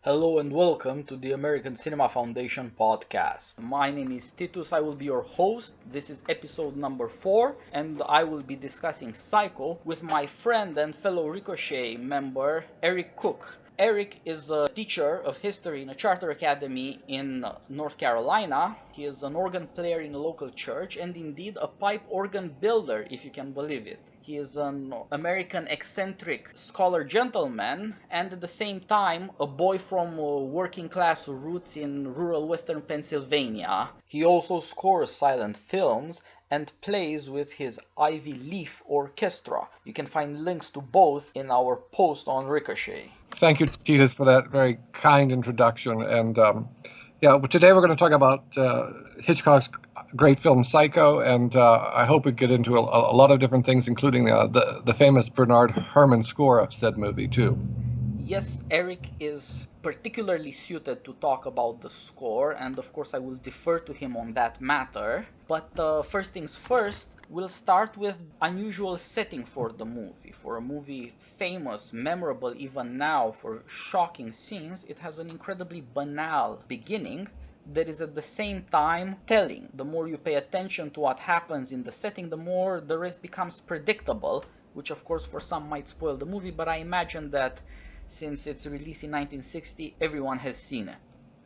Hello and welcome to the American Cinema Foundation podcast. My name is Titus, I will be your host. This is episode number 4 and I will be discussing Psycho with my friend and fellow Ricochet member Eric Cook. Eric is a teacher of history in a charter academy in North Carolina. He is an organ player in a local church and indeed a pipe organ builder, if you can believe it. He is an American eccentric scholar gentleman and at the same time a boy from working class roots in rural western Pennsylvania. He also scores silent films and plays with his Ivy Leaf Orchestra. You can find links to both in our post on Ricochet. Thank you, Titus, for that very kind introduction. And today we're going to talk about Hitchcock's great film Psycho, and I hope we get into a lot of different things, including the famous Bernard Herrmann score of said movie too. Yes, Eric is particularly suited to talk about the score, and of course I will defer to him on that matter. But first things first, we'll start with unusual setting for the movie. For a movie famous, memorable even now for shocking scenes, it has an incredibly banal beginning that is at the same time telling. The more you pay attention to what happens in the setting, the more the rest becomes predictable, which of course for some might spoil the movie, but I imagine that since its release in 1960, everyone has seen it.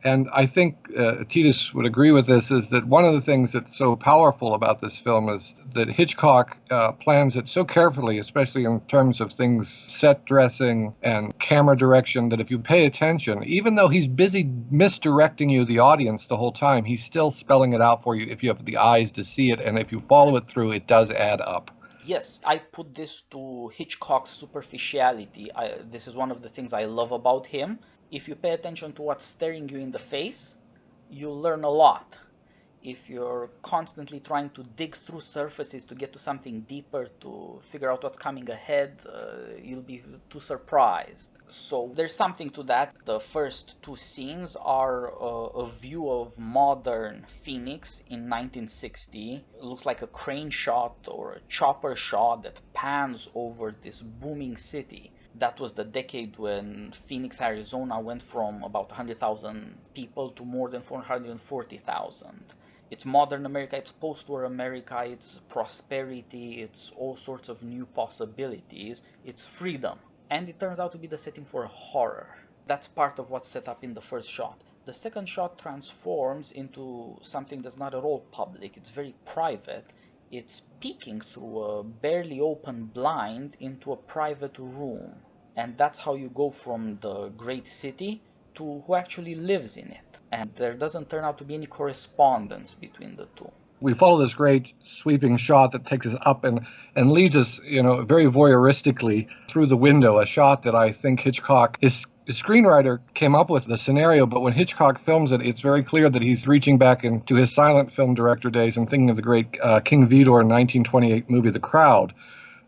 And I think Titus would agree with this, is that one of the things that's so powerful about this film is that Hitchcock plans it so carefully, especially in terms of things, set dressing and camera direction, that if you pay attention, even though he's busy misdirecting you, the audience, the whole time, he's still spelling it out for you if you have the eyes to see it. And if you follow it through, it does add up. Yes, I put this to Hitchcock's superficiality. This is one of the things I love about him. If you pay attention to what's staring you in the face, you'll learn a lot. If you're constantly trying to dig through surfaces to get to something deeper, to figure out what's coming ahead, you'll be too surprised. So there's something to that. The first two scenes are a view of modern Phoenix in 1960. It looks like a crane shot or a chopper shot that pans over this booming city. That was the decade when Phoenix, Arizona went from about 100,000 people to more than 440,000. It's modern America, it's post-war America, it's prosperity, it's all sorts of new possibilities, it's freedom. And it turns out to be the setting for a horror. That's part of what's set up in the first shot. The second shot transforms into something that's not at all public, it's very private. It's peeking through a barely open blind into a private room. And that's how you go from the great city to who actually lives in it. And there doesn't turn out to be any correspondence between the two. We follow this great sweeping shot that takes us up and leads us, very voyeuristically through the window, a shot that I think Hitchcock, his screenwriter came up with the scenario, but when Hitchcock films it, it's very clear that he's reaching back into his silent film director days and thinking of the great King Vidor 1928 movie, The Crowd.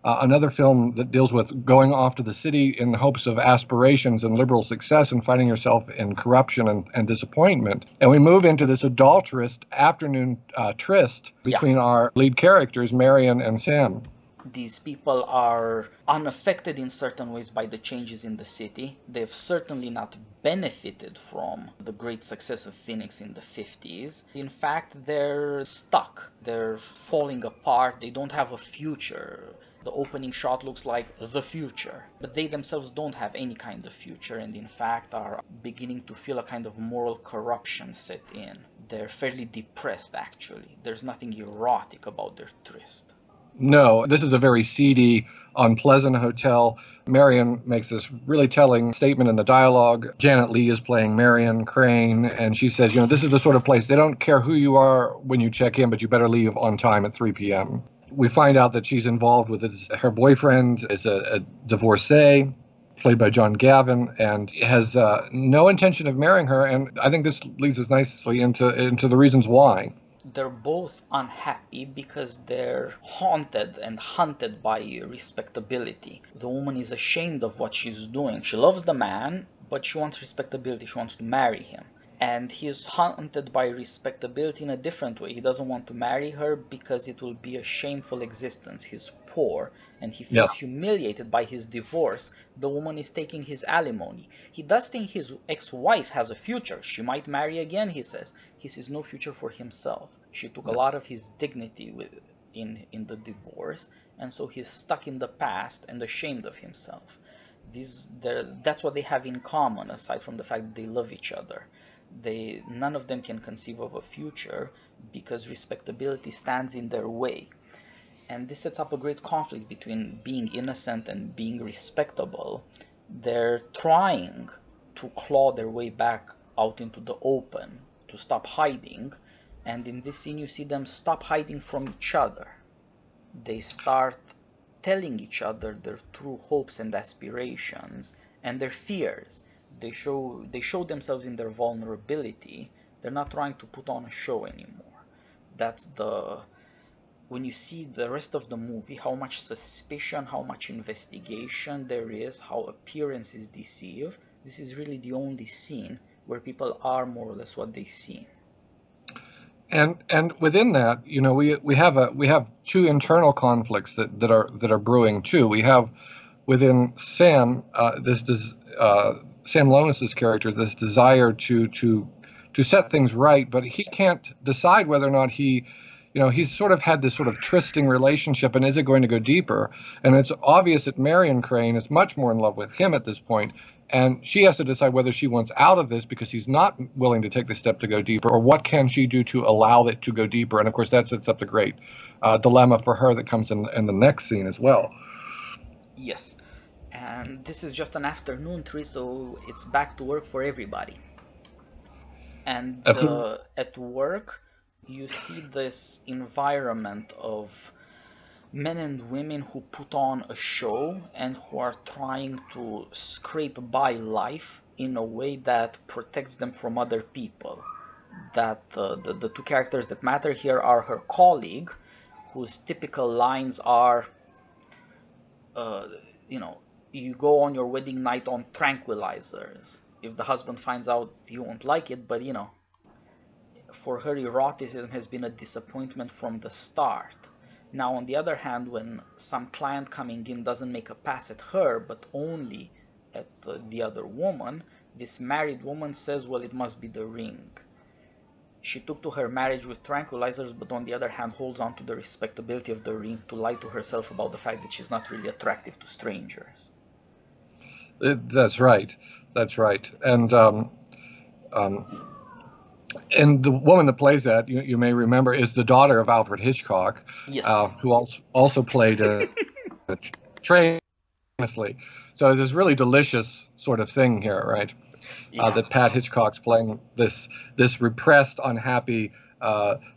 Another film that deals with going off to the city in the hopes of aspirations and liberal success and finding yourself in corruption and disappointment. And we move into this adulterous afternoon tryst between our lead characters, Marion and Sam. These people are unaffected in certain ways by the changes in the city. They've certainly not benefited from the great success of Phoenix in the 50s. In fact, they're stuck. They're falling apart. They don't have a future. The opening shot looks like the future, but they themselves don't have any kind of future and in fact are beginning to feel a kind of moral corruption set in. They're fairly depressed actually. There's nothing erotic about their tryst. No, this is a very seedy, unpleasant hotel. Marion makes this really telling statement in the dialogue. Janet Leigh is playing Marion Crane, and she says, this is the sort of place, they don't care who you are when you check in, but you better leave on time at 3 p.m. We find out that she's involved with her boyfriend is a divorcee, played by John Gavin, and has no intention of marrying her, and I think this leads us nicely into the reasons why. They're both unhappy because they're haunted and hunted by respectability. The woman is ashamed of what she's doing. She loves the man, but she wants respectability. She wants to marry him. And he is hunted by respectability in a different way. He doesn't want to marry her because it will be a shameful existence. He's poor. poor, and he Yeah. feels humiliated by his divorce. The woman is taking his alimony. He does think his ex-wife has a future. She might marry again, he says. He sees no future for himself. She took a lot of his dignity in the divorce, and so he's stuck in the past and ashamed of himself. That's what they have in common, aside from the fact that they love each other. None of them can conceive of a future because respectability stands in their way. And this sets up a great conflict between being innocent and being respectable. They're trying to claw their way back out into the open, to stop hiding. And in this scene you see them stop hiding from each other. They start telling each other their true hopes and aspirations and their fears. They show themselves in their vulnerability. They're not trying to put on a show anymore. When you see the rest of the movie, how much suspicion, how much investigation there is, how appearances deceive, this is really the only scene where people are more or less what they seem. And within that, you know, we have two internal conflicts that are brewing too. We have within Sam Sam Lomas's character this desire to set things right, but he can't decide whether or not he's sort of had this sort of trysting relationship, and is it going to go deeper? And it's obvious that Marion Crane is much more in love with him at this point, and she has to decide whether she wants out of this because he's not willing to take the step to go deeper, or what can she do to allow it to go deeper. And of course that sets up the great dilemma for her that comes in the next scene as well. Yes, and this is just an afternoon tree, so it's back to work for everybody. And at work you see this environment of men and women who put on a show and who are trying to scrape by life in a way that protects them from other people. That the two characters that matter here are her colleague, whose typical lines are, you go on your wedding night on tranquilizers. If the husband finds out, he won't like it, but for her, eroticism has been a disappointment from the start. Now, on the other hand, when some client coming in doesn't make a pass at her, but only at the other woman, this married woman says, well, it must be the ring. She took to her marriage with tranquilizers, but on the other hand holds on to the respectability of the ring to lie to herself about the fact that she's not really attractive to strangers. That's right. That's right. And the woman that plays that, you may remember, is the daughter of Alfred Hitchcock, yes. Who also played Train famously. So this really delicious sort of thing here, right? Yeah. That Pat Hitchcock's playing this repressed, unhappy,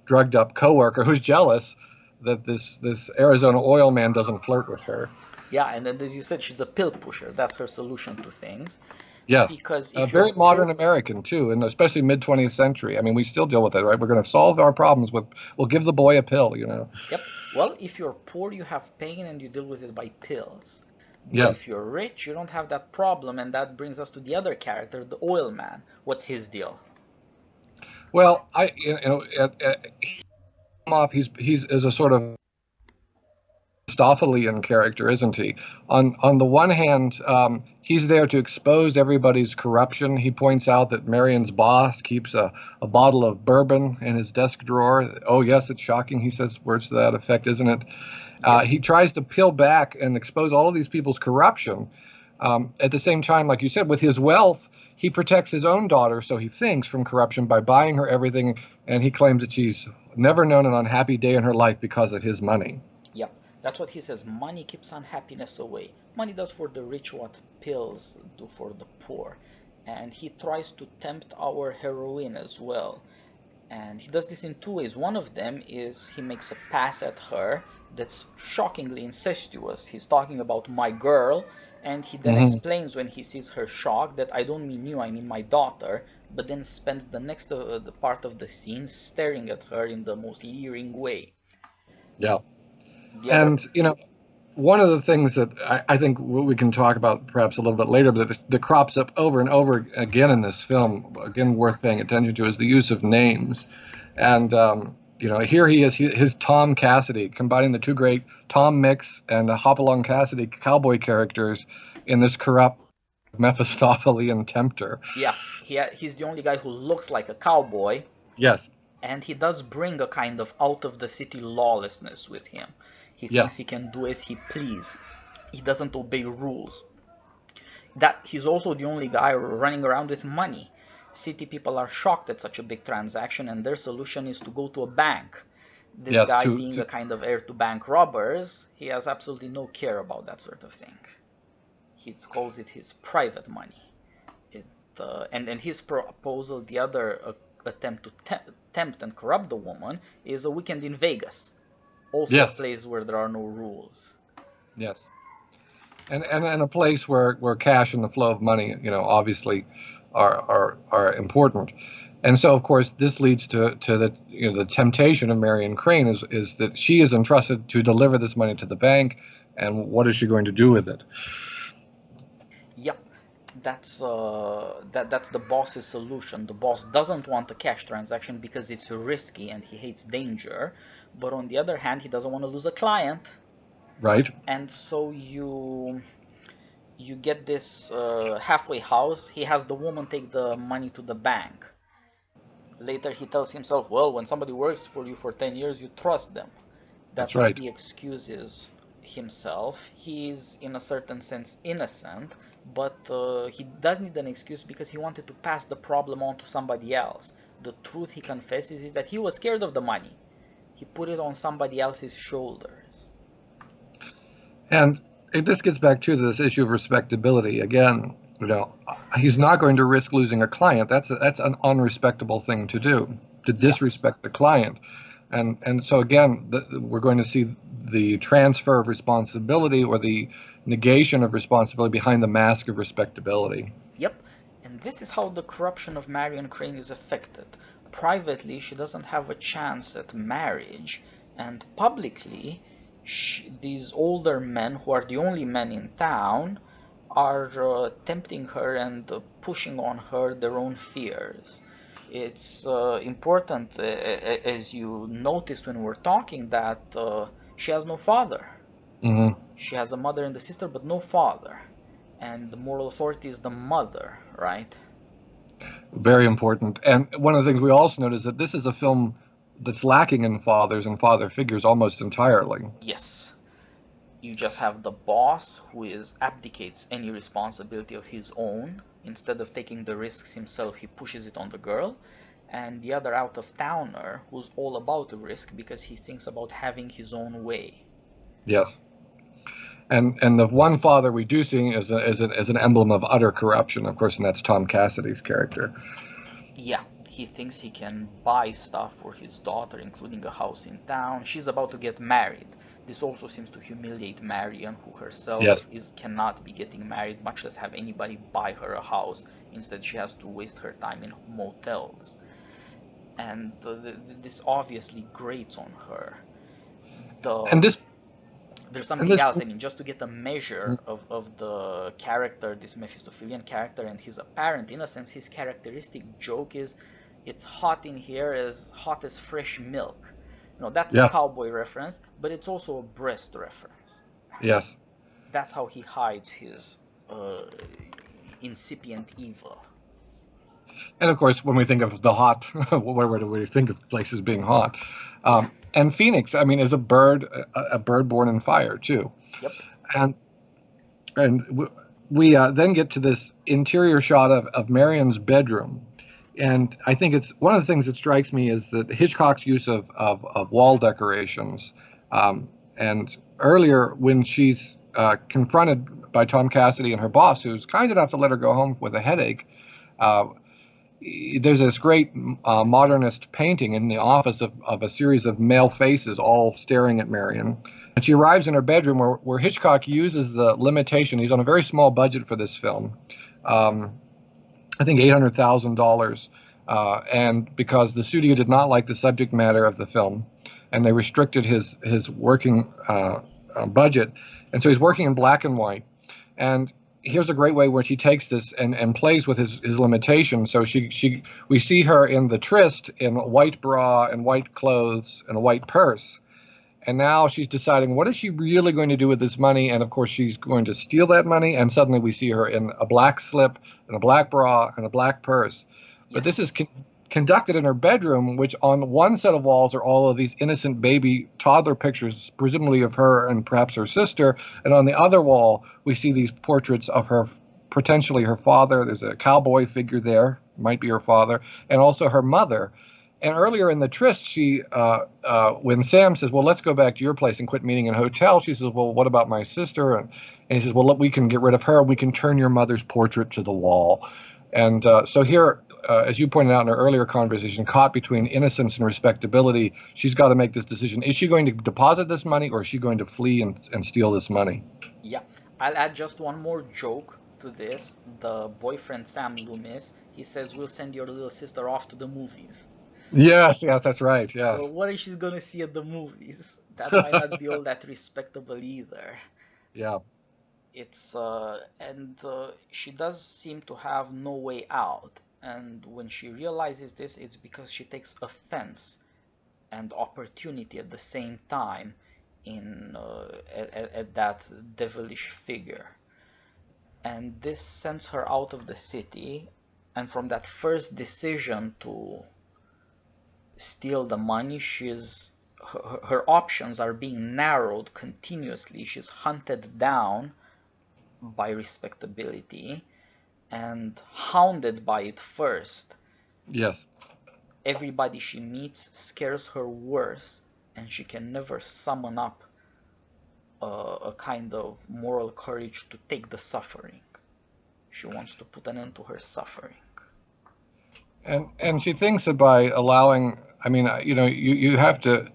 drugged up coworker who's jealous that this Arizona oil man doesn't flirt with her. Yeah, and then as you said, she's a pill pusher. That's her solution to things. Yes, because very modern American too, and especially mid-20th century. I mean, we still deal with it, right? We're going to solve our problems we'll give the boy a pill, Yep. Well, if you're poor, you have pain, and you deal with it by pills. But yes. If you're rich, you don't have that problem, and that brings us to the other character, the oil man. What's his deal? Well, he's a sort of Aristotelian character, isn't he? On the one hand, he's there to expose everybody's corruption. He points out that Marion's boss keeps a bottle of bourbon in his desk drawer. Oh, yes, it's shocking, he says words to that effect, isn't it? He tries to peel back and expose all of these people's corruption. At the same time, like you said, with his wealth, he protects his own daughter, so he thinks, from corruption by buying her everything, and he claims that she's never known an unhappy day in her life because of his money. Yep. That's what he says. Money keeps unhappiness away. Money does for the rich what pills do for the poor. And he tries to tempt our heroine as well. And he does this in two ways. One of them is he makes a pass at her that's shockingly incestuous. He's talking about my girl, and he then explains when he sees her shocked that I don't mean you, I mean my daughter, but then spends the next the part of the scene staring at her in the most leering way. Yeah. And, one of the things that I think we can talk about perhaps a little bit later, but that crops up over and over again in this film, again worth paying attention to, is the use of names. And here he is, his Tom Cassidy, combining the two great Tom Mix and the Hopalong Cassidy cowboy characters in this corrupt Mephistophelian tempter. Yeah, he's the only guy who looks like a cowboy. Yes. And he does bring a kind of out-of-the-city lawlessness with him. He thinks he can do as he please. He doesn't obey rules. That he's also the only guy running around with money. City people are shocked at such a big transaction, and their solution is to go to a bank. This guy being a kind of heir to bank robbers, he has absolutely no care about that sort of thing. He calls it his private money. And his proposal, the other attempt to tempt and corrupt the woman, is a weekend in Vegas. Also a place where there are no rules. Yes. And a place where cash and the flow of money, obviously are important. And so, of course, this leads to the temptation of Marion Crane is that she is entrusted to deliver this money to the bank, and what is she going to do with it? Yep, that's the boss's solution. The boss doesn't want a cash transaction because it's risky and he hates danger, but on the other hand, he doesn't want to lose a client. Right. And so you get this halfway house. He has the woman take the money to the bank. Later he tells himself, well, when somebody works for you for 10 years, you trust them. That's right. He excuses himself. He's in a certain sense innocent, but he does need an excuse because he wanted to pass the problem on to somebody else. The truth he confesses is that he was scared of the money. He put it on somebody else's shoulders. And this gets back to this issue of respectability. Again, he's not going to risk losing a client. That's an unrespectable thing to do, to disrespect the client. And so again, we're going to see the transfer of responsibility or the negation of responsibility behind the mask of respectability. Yep. And this is how the corruption of Marion Crane is affected. Privately, she doesn't have a chance at marriage, and publicly, these older men, who are the only men in town, are tempting her and pushing on her their own fears. It's important, as you noticed when we're talking, that she has no father. Mm-hmm. She has a mother and a sister, but no father. And the moral authority is the mother, right? Very important. And one of the things we also notice is that this is a film that's lacking in fathers and father figures almost entirely. Yes. You just have the boss who abdicates any responsibility of his own. Instead of taking the risks himself, he pushes it on the girl. And the other out-of-towner who's all about the risk because he thinks about having his own way. Yes. And the one father we do see is an emblem of utter corruption, of course, and that's Tom Cassidy's character. Yeah. He thinks he can buy stuff for his daughter, including a house in town. She's about to get married. This also seems to humiliate Marion, who herself cannot be getting married, much less have anybody buy her a house. Instead, she has to waste her time in motels. And this obviously grates on her. There's something else. I mean, just to get a measure of the character, this Mephistophelian character, and his apparent innocence, his characteristic joke is, it's hot in here, as hot as fresh milk. That's a cowboy reference, but it's also a breast reference. Yes. That's how he hides his incipient evil. And of course, when we think of the hot, where do we think of places being hot? And Phoenix, I mean, is a bird born in fire too. Yep. And we then get to this interior shot of Marion's bedroom. And I think it's one of the things that strikes me is that Hitchcock's use of wall decorations. And earlier, when she's confronted by Tom Cassidy and her boss, who's kind enough to let her go home with a headache, there's this great modernist painting in the office of a series of male faces all staring at Marion. And she arrives in her bedroom where Hitchcock uses the limitation. He's on a very small budget for this film. I think $800,000, and because the studio did not like the subject matter of the film, and they restricted his working budget, and so he's working in black and white. And here's a great way where she takes this and plays with his limitations. So we see her in the tryst in a white bra and white clothes and a white purse. And now she's deciding, what is she really going to do with this money? And of course, she's going to steal that money. And suddenly we see her in a black slip and a black bra and a black purse. But this is conducted in her bedroom, which on one set of walls are all of these innocent baby toddler pictures, presumably of her and perhaps her sister. And on the other wall, we see these portraits of her, potentially her father. There's a cowboy figure there, might be her father, and also her mother. And earlier in the tryst, when Sam says, well, let's go back to your place and quit meeting in a hotel, she says, well, what about my sister? And he says, well, look, we can get rid of her. We can turn your mother's portrait to the wall. And so here, as you pointed out in our earlier conversation, caught between innocence and respectability, she's got to make this decision. Is she going to deposit this money, or is she going to flee and steal this money? Yeah, I'll add just one more joke to this. The boyfriend, Sam Loomis, he says, we'll send your little sister off to the movies. Yes, that's right, yes. Well, what is she going to see at the movies? That might not be all that respectable either. Yeah. It's, she does seem to have no way out. And when she realizes this, it's because she takes offense and opportunity at the same time at that devilish figure. And this sends her out of the city. And from that first decision to steal the money, her options are being narrowed continuously. She's hunted down by respectability and hounded by it first. Yes. Everybody she meets scares her worse, and she can never summon up a kind of moral courage to take the suffering. She wants to put an end to her suffering. And she thinks that by allowing, I mean, you have to,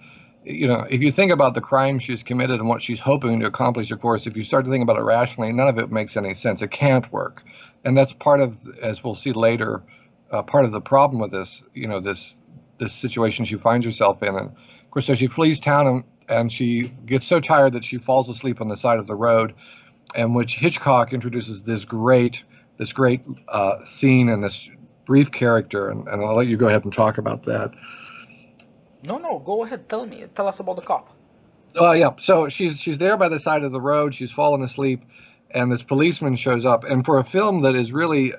if you think about the crime she's committed and what she's hoping to accomplish, of course, if you start to think about it rationally, none of it makes any sense. It can't work. And that's part of, as we'll see later, part of the problem with this, this situation she finds herself in. And of course, so she flees town and she gets so tired that she falls asleep on the side of the road, in which Hitchcock introduces this great scene and this brief character, and I'll let you go ahead and talk about that. No, go ahead. Tell us about the cop. Yeah. So she's there by the side of the road. She's fallen asleep, and this policeman shows up. And for a film that is really,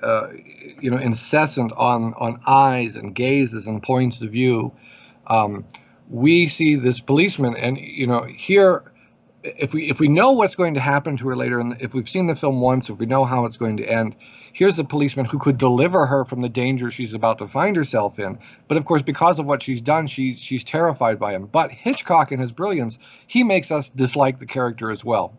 incessant on eyes and gazes and points of view, we see this policeman. And here, if we know what's going to happen to her later, and if we've seen the film once, if we know how it's going to end, here's a policeman who could deliver her from the danger she's about to find herself in. But of course, because of what she's done, she's terrified by him. But Hitchcock, in his brilliance, he makes us dislike the character as well.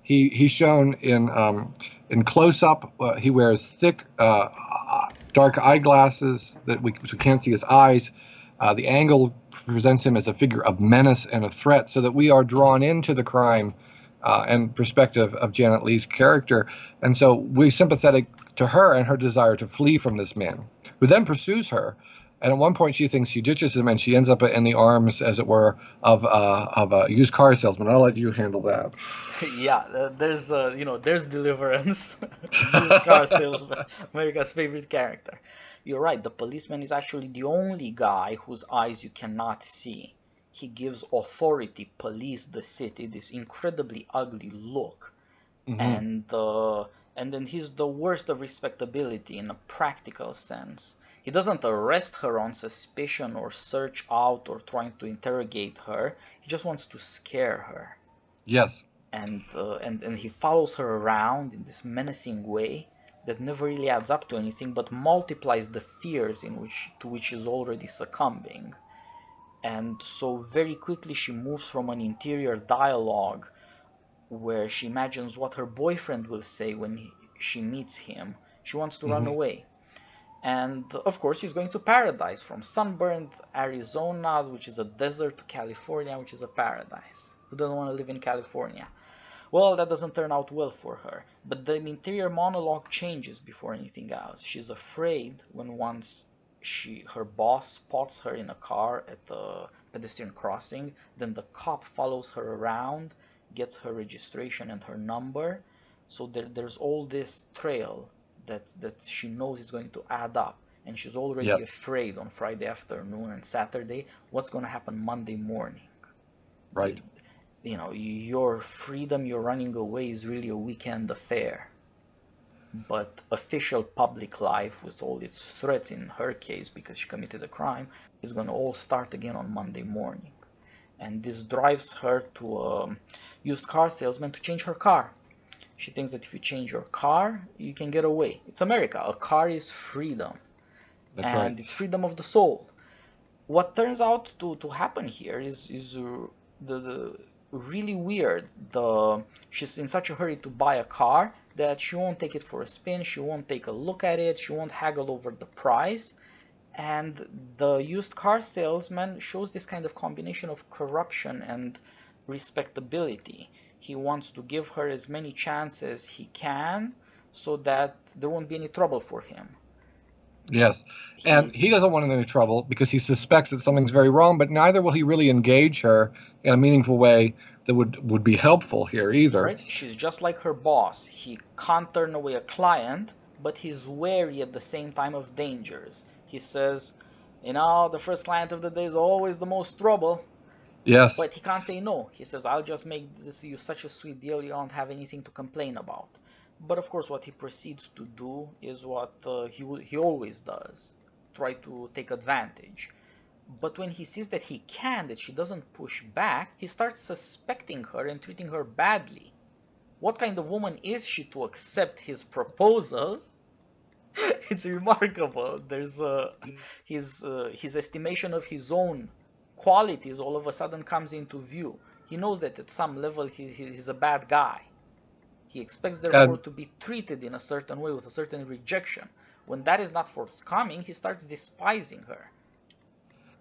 He's shown in close-up. He wears thick, dark eyeglasses that we can't see his eyes. The angle presents him as a figure of menace and of threat, so that we are drawn into the crime and perspective of Janet Leigh's character. And so we're sympathetic to her and her desire to flee from this man, who then pursues her. And at one point she thinks she ditches him, and she ends up in the arms, as it were, of a used car salesman. I'll let you handle that. Yeah, there's Deliverance, used car salesman, America's favorite character. You're right, the policeman is actually the only guy whose eyes you cannot see. He gives authority, police the city, this incredibly ugly look. Mm-hmm. And then he's the worst of respectability in a practical sense. He doesn't arrest her on suspicion or search out or trying to interrogate her. He just wants to scare her. Yes. And he follows her around in this menacing way that never really adds up to anything, but multiplies the fears to which she's already succumbing. And so very quickly she moves from an interior dialogue where she imagines what her boyfriend will say when she meets him. She wants to run away. And of course she's going to paradise, from sunburned Arizona, which is a desert, to California, which is a paradise. Who doesn't want to live in California? Well, that doesn't turn out well for her. But the interior monologue changes before anything else. She's afraid when once her boss spots her in a car at the pedestrian crossing, then the cop follows her around, gets her registration and her number, So there's all this trail that she knows is going to add up, and she's already Yes. afraid on Friday afternoon and Saturday what's going to happen Monday morning. Right. Your freedom, your running away is really a weekend affair. But official public life, with all its threats in her case because she committed a crime, is going to all start again on Monday morning. And this drives her to a used car salesman to change her car. She thinks that if you change your car, you can get away. It's America. A car is freedom. That's And right. it's freedom of the soul. What turns out to happen here is the really weird. She's in such a hurry to buy a car that she won't take it for a spin, she won't take a look at it, she won't haggle over the price. And the used car salesman shows this kind of combination of corruption and respectability. He wants to give her as many chances as he can so that there won't be any trouble for him. Yes. And he doesn't want any trouble because he suspects that something's very wrong, but neither will he really engage her in a meaningful way that would be helpful here either. Right? She's just like her boss. He can't turn away a client, but he's wary at the same time of dangers. He says, the first client of the day is always the most trouble. Yes. But he can't say no. He says, I'll just make you such a sweet deal you don't have anything to complain about. But of course what he proceeds to do is what he always does, try to take advantage. But when he sees that he can, that she doesn't push back, he starts suspecting her and treating her badly. What kind of woman is she to accept his proposals? It's remarkable. There's his estimation of his own qualities all of a sudden comes into view. He knows that at some level he's a bad guy. He expects therefore to be treated in a certain way with a certain rejection. When that is not forthcoming, he starts despising her.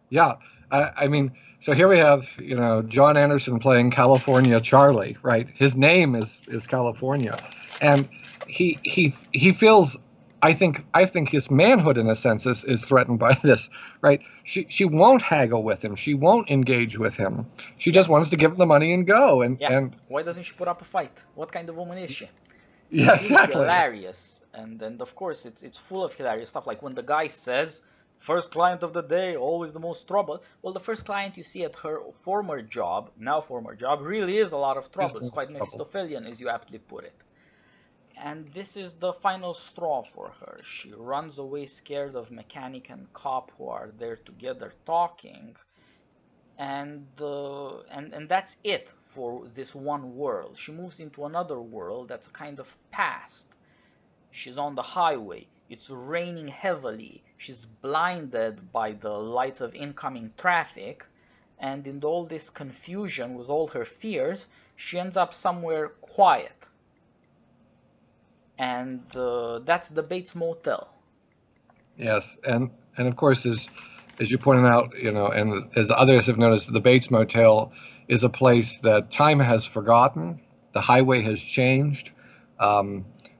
Yeah, I mean, so here we have, John Anderson playing California Charlie, right? His name is California, and he feels, I think his manhood in a sense is threatened by this, right? She won't haggle with him, she won't engage with him, she just wants to give him the money and go. And why doesn't she put up a fight? What kind of woman is she? Yeah, it's exactly. Hilarious, and of course it's full of hilarious stuff. Like when the guy says, "First client of the day, always the most trouble." Well, the first client you see at her former job, really is a lot of trouble. It's quite Mephistophelian, as you aptly put it. And this is the final straw for her. She runs away scared of mechanic and cop who are there together talking. And that's it for this one world. She moves into another world that's a kind of past. She's on the highway. It's raining heavily. She's blinded by the lights of incoming traffic. And in all this confusion with all her fears, she ends up somewhere quiet. And that's the Bates Motel. Yes, and of course, as you pointed out, and as others have noticed, the Bates Motel is a place that time has forgotten. The highway has changed.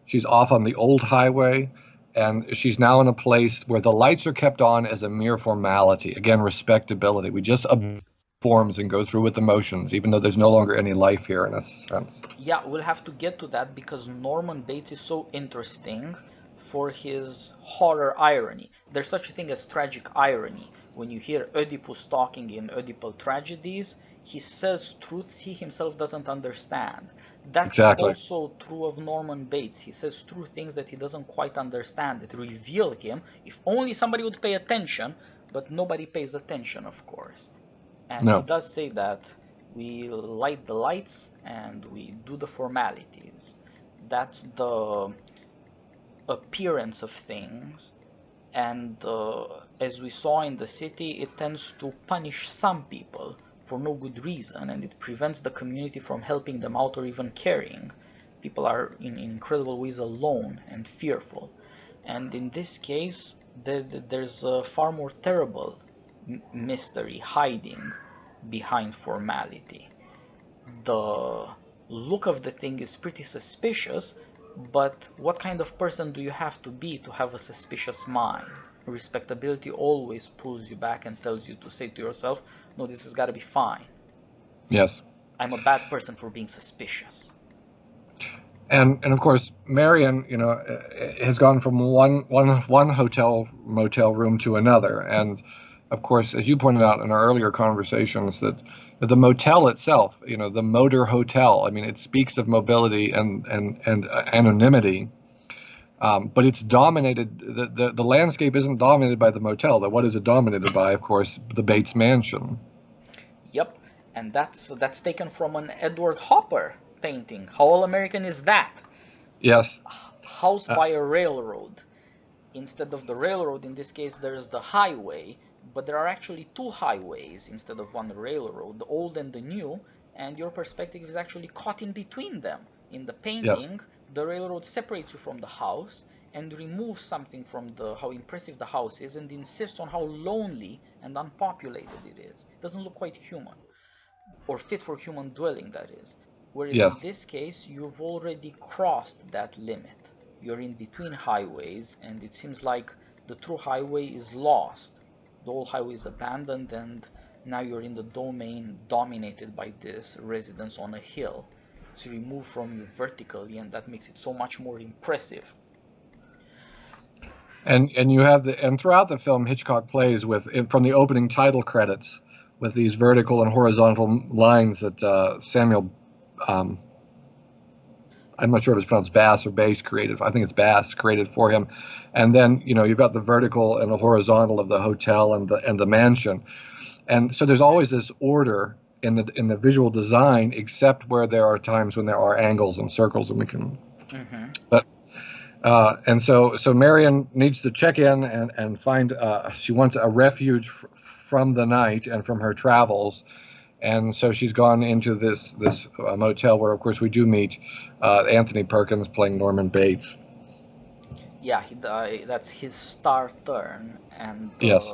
She's off on the old highway, and she's now in a place where the lights are kept on as a mere formality. Again, respectability. We just forms and go through with the motions, even though there's no longer any life here in a sense. Yeah, we'll have to get to that because Norman Bates is so interesting for his horror irony. There's such a thing as tragic irony. When you hear Oedipus talking in Oedipal tragedies, he says truths he himself doesn't understand. That's also true of Norman Bates. He says true things that he doesn't quite understand, that reveal him, if only somebody would pay attention, but nobody pays attention, of course. And he does say that we light the lights and we do the formalities. That's the appearance of things. And as we saw in the city, it tends to punish some people for no good reason, and it prevents the community from helping them out or even caring. People are in incredible ways alone and fearful. And in this case, there's a far more terrible mystery hiding behind formality. The look of the thing is pretty suspicious, but what kind of person do you have to have a suspicious mind? Respectability always pulls you back and tells you to say to yourself, no, this has got to be fine. Yes. I'm a bad person for being suspicious. And of course, Marion, has gone from one hotel motel room to another. And of course, as you pointed out in our earlier conversations, that the motel itself, the motor hotel, I mean, it speaks of mobility and anonymity. But it's dominated. The landscape isn't dominated by the motel. What is it dominated by? Of course, the Bates Mansion. Yep, and that's taken from an Edward Hopper painting. How all-American is that? Yes. House by a railroad. Instead of the railroad, in this case, there's the highway, but there are actually two highways instead of one railroad, the old and the new, and your perspective is actually caught in between them. In the painting, Yes. the railroad separates you from the house and removes something from how impressive the house is and insists on how lonely and unpopulated it is. It doesn't look quite human, or fit for human dwelling, that is. Whereas in Yes. this case, you've already crossed that limit. You're in between highways, and it seems like the true highway is lost. The old highway is abandoned, and now you're in the domain dominated by this residence on a hill. It's removed from you vertically, and that makes it so much more impressive. And you have and throughout the film, Hitchcock plays from the opening title credits with these vertical and horizontal lines that Samuel, I'm not sure if it's pronounced Bass or Bass created. I think it's Bass created for him. And then you've got the vertical and the horizontal of the hotel and the mansion, and so there's always this order in the visual design, except where there are times when there are angles and circles, and we can. Mm-hmm. But and so Marion needs to check in and find. She wants a refuge from the night and from her travels, and so she's gone into this motel where, of course, we do meet Anthony Perkins playing Norman Bates. Yeah, that's his star turn, and Yes.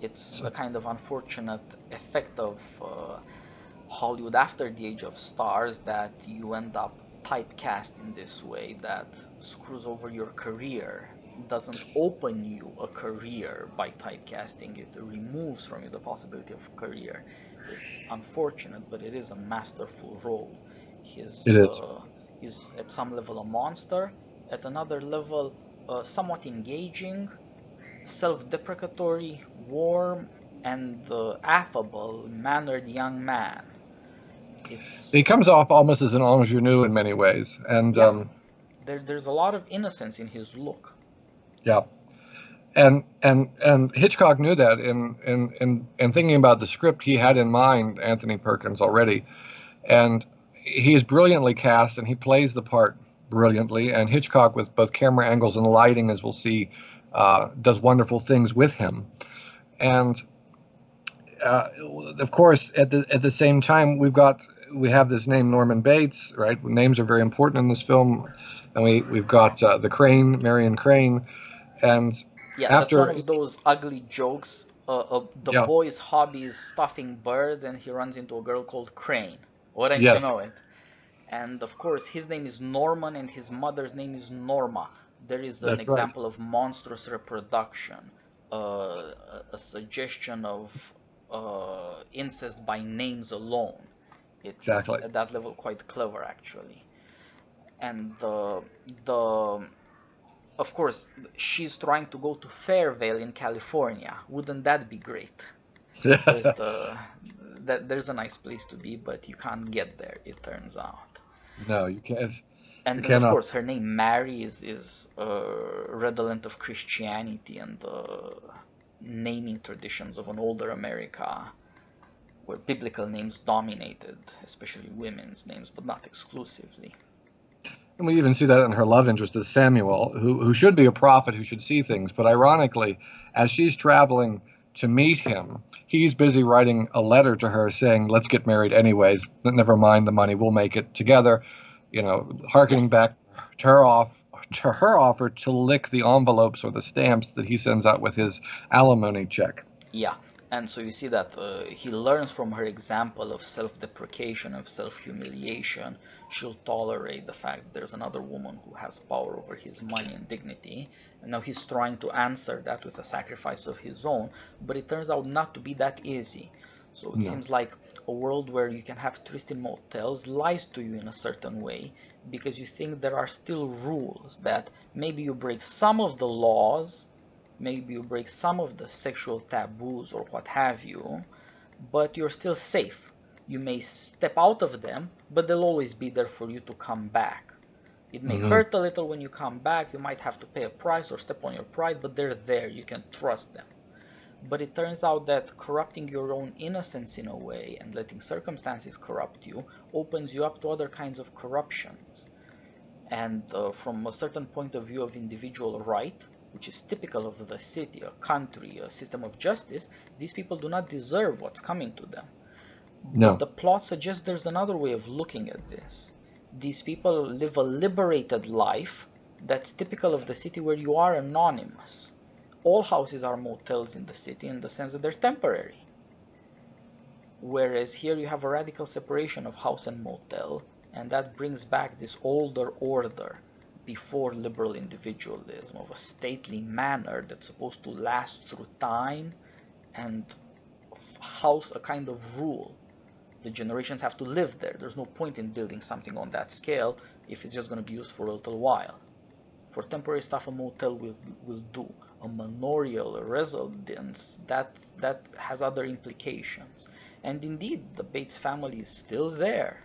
it's a kind of unfortunate effect of Hollywood after the age of stars that you end up typecast in this way that screws over your career. It doesn't open you a career by typecasting, it removes from you the possibility of a career. It's unfortunate, but it is a masterful role. It is. He's at some level a monster, at another level somewhat engaging, self-deprecatory, warm, and affable mannered young man. He comes off almost as an ingenue in many ways, and yeah, there's a lot of innocence in his look. Yeah, and Hitchcock knew that in thinking about the script, he had in mind Anthony Perkins already, and he is brilliantly cast, and he plays the part brilliantly. And Hitchcock, with both camera angles and lighting, as we'll see, does wonderful things with him. And of course, at the same time, we have this name Norman Bates, right? Names are very important in this film, and we've got the Crane, Marion Crane, and yeah, that's one of those ugly jokes. The boy's hobby is stuffing birds, and he runs into a girl called Crane. Wouldn't you know it? And of course, his name is Norman, and his mother's name is Norma. There is an example of monstrous reproduction, a suggestion of incest by names alone. It's at that level quite clever, actually. And of course, she's trying to go to Fairvale in California. Wouldn't that be great? There's a nice place to be, but you can't get there, it turns out. No, you can't. And of course, her name Mary is redolent of Christianity and the naming traditions of an older America, where biblical names dominated, especially women's names, but not exclusively. And we even see that in her love interest as Samuel, who should be a prophet, who should see things. But ironically, as she's traveling to meet him, he's busy writing a letter to her saying, let's get married anyways, never mind the money, we'll make it together, hearkening back to her offer to lick the envelopes or the stamps that he sends out with his alimony check. Yeah, and so you see that he learns from her example of self-deprecation, of self-humiliation. She'll tolerate the fact that there's another woman who has power over his money and dignity. And now he's trying to answer that with a sacrifice of his own, but it turns out not to be that easy. So it No. seems like a world where you can have tourists in motels lies to you in a certain way because you think there are still rules, that maybe you break some of the laws, maybe you break some of the sexual taboos or what have you, but you're still safe. You may step out of them, but they'll always be there for you to come back. It may Hmm. hurt a little when you come back, you might have to pay a price or step on your pride, but they're there, you can trust them. But it turns out that corrupting your own innocence in a way and letting circumstances corrupt you opens you up to other kinds of corruptions. And from a certain point of view of individual right, which is typical of the city, a country, a system of justice, these people do not deserve what's coming to them. But No. the plot suggests there's another way of looking at this. These people live a liberated life that's typical of the city where you are anonymous. All houses are motels in the city in the sense that they're temporary. Whereas here you have a radical separation of house and motel, and that brings back this older order before liberal individualism of a stately manner that's supposed to last through time and house a kind of rule. The generations have to live there. There's no point in building something on that scale if it's just going to be used for a little while. For temporary stuff, a motel will do. A manorial residence, that has other implications. And indeed, the Bates family is still there.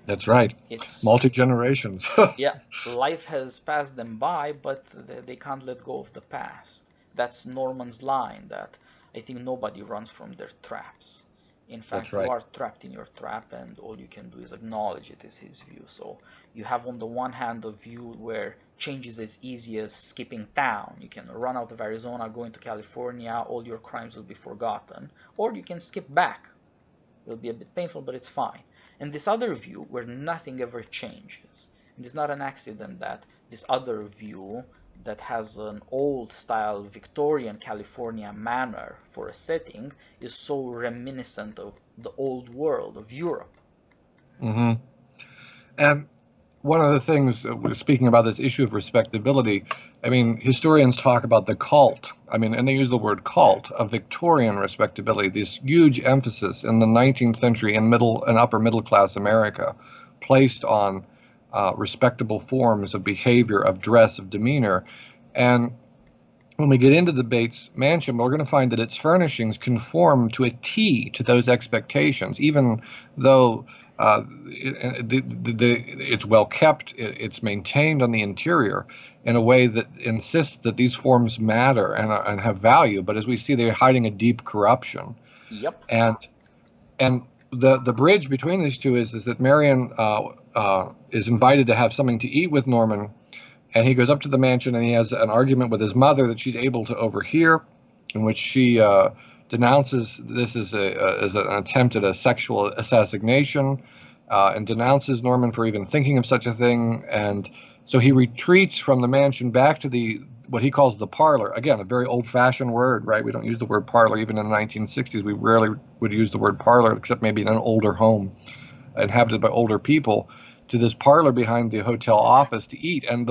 That's right. It's Multi-generations. yeah, life has passed them by, but they can't let go of the past. That's Norman's line, that I think nobody runs from their traps. In fact, That's right. you are trapped in your trap, and all you can do is acknowledge it, is his view. So you have on the one hand a view where change is as easy as skipping town. You can run out of Arizona, go into California, all your crimes will be forgotten. Or you can skip back. It'll be a bit painful, but it's fine. And this other view where nothing ever changes. And it's not an accident that this other view that has an old style Victorian California manner for a setting is so reminiscent of the old world of Europe. Hmm. And one of the things, speaking about this issue of respectability, I mean, historians talk about the cult. I mean, and they use the word cult of Victorian respectability, this huge emphasis in the 19th century in middle and upper middle class America placed on respectable forms of behavior, of dress, of demeanor. And when we get into the Bates mansion, we're going to find that its furnishings conform to a T to those expectations, even though it's well kept, it's maintained on the interior in a way that insists that these forms matter and have value. But as we see, they're hiding a deep corruption. Yep. And the bridge between these two is that Marion is invited to have something to eat with Norman, and he goes up to the mansion and he has an argument with his mother that she's able to overhear, in which she denounces this as an attempt at a sexual assassination, and denounces Norman for even thinking of such a thing. And so he retreats from the mansion back to what he calls the parlor. Again, a very old-fashioned word, right? We don't use the word parlor. Even in the 1960s, we rarely would use the word parlor, except maybe in an older home inhabited by older people, to this parlor behind the hotel office to eat. And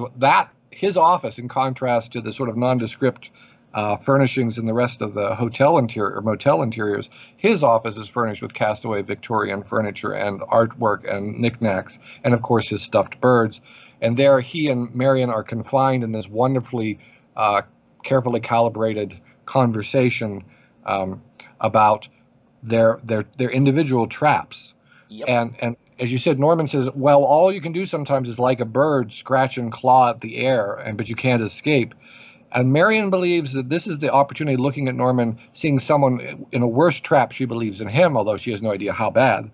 his office, in contrast to the sort of nondescript furnishings in the rest of the hotel interior or motel interiors, his office is furnished with castaway Victorian furniture and artwork and knickknacks, and of course his stuffed birds. And there he and Marion are confined in this wonderfully carefully calibrated conversation about their individual traps. Yep. And as you said, Norman says, well, all you can do sometimes is like a bird scratch and claw at the air, but you can't escape. And Marion believes that this is the opportunity, looking at Norman, seeing someone in a worse trap. She believes in him, although she has no idea how bad,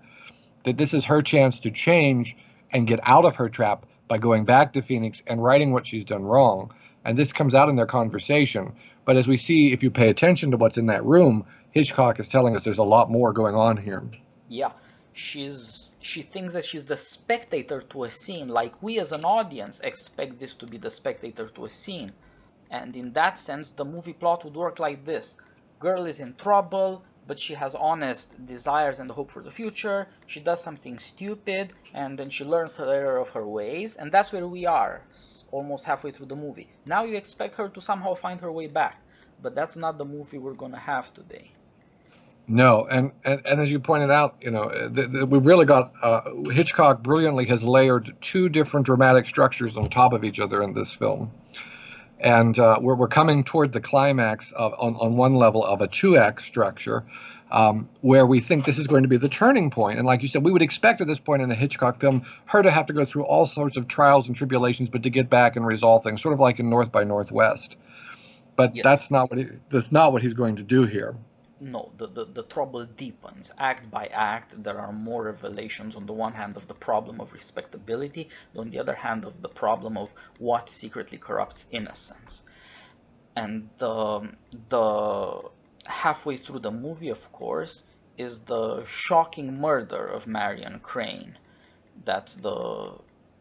that this is her chance to change and get out of her trap by going back to Phoenix and righting what she's done wrong. And this comes out in their conversation. But as we see, if you pay attention to what's in that room, Hitchcock is telling us there's a lot more going on here. Yeah. She thinks that she's the spectator to a scene, like we as an audience expect this to be the spectator to a scene. And in that sense, the movie plot would work like this. Girl is in trouble, but she has honest desires and hope for the future. She does something stupid, and then she learns her error of her ways, and that's where we are, almost halfway through the movie. Now you expect her to somehow find her way back, but that's not the movie we're gonna have today. No, and as you pointed out, we've really got Hitchcock brilliantly has layered two different dramatic structures on top of each other in this film, and we're coming toward the climax of on one level of a two-act structure, where we think this is going to be the turning point. And like you said, we would expect at this point in a Hitchcock film her to have to go through all sorts of trials and tribulations, but to get back and resolve things, sort of like in North by Northwest. But Yes. that's not what he's going to do here. No, the trouble deepens. Act by act, there are more revelations, on the one hand, of the problem of respectability, on the other hand, of the problem of what secretly corrupts innocence. And the halfway through the movie, of course, is the shocking murder of Marion Crane. That's the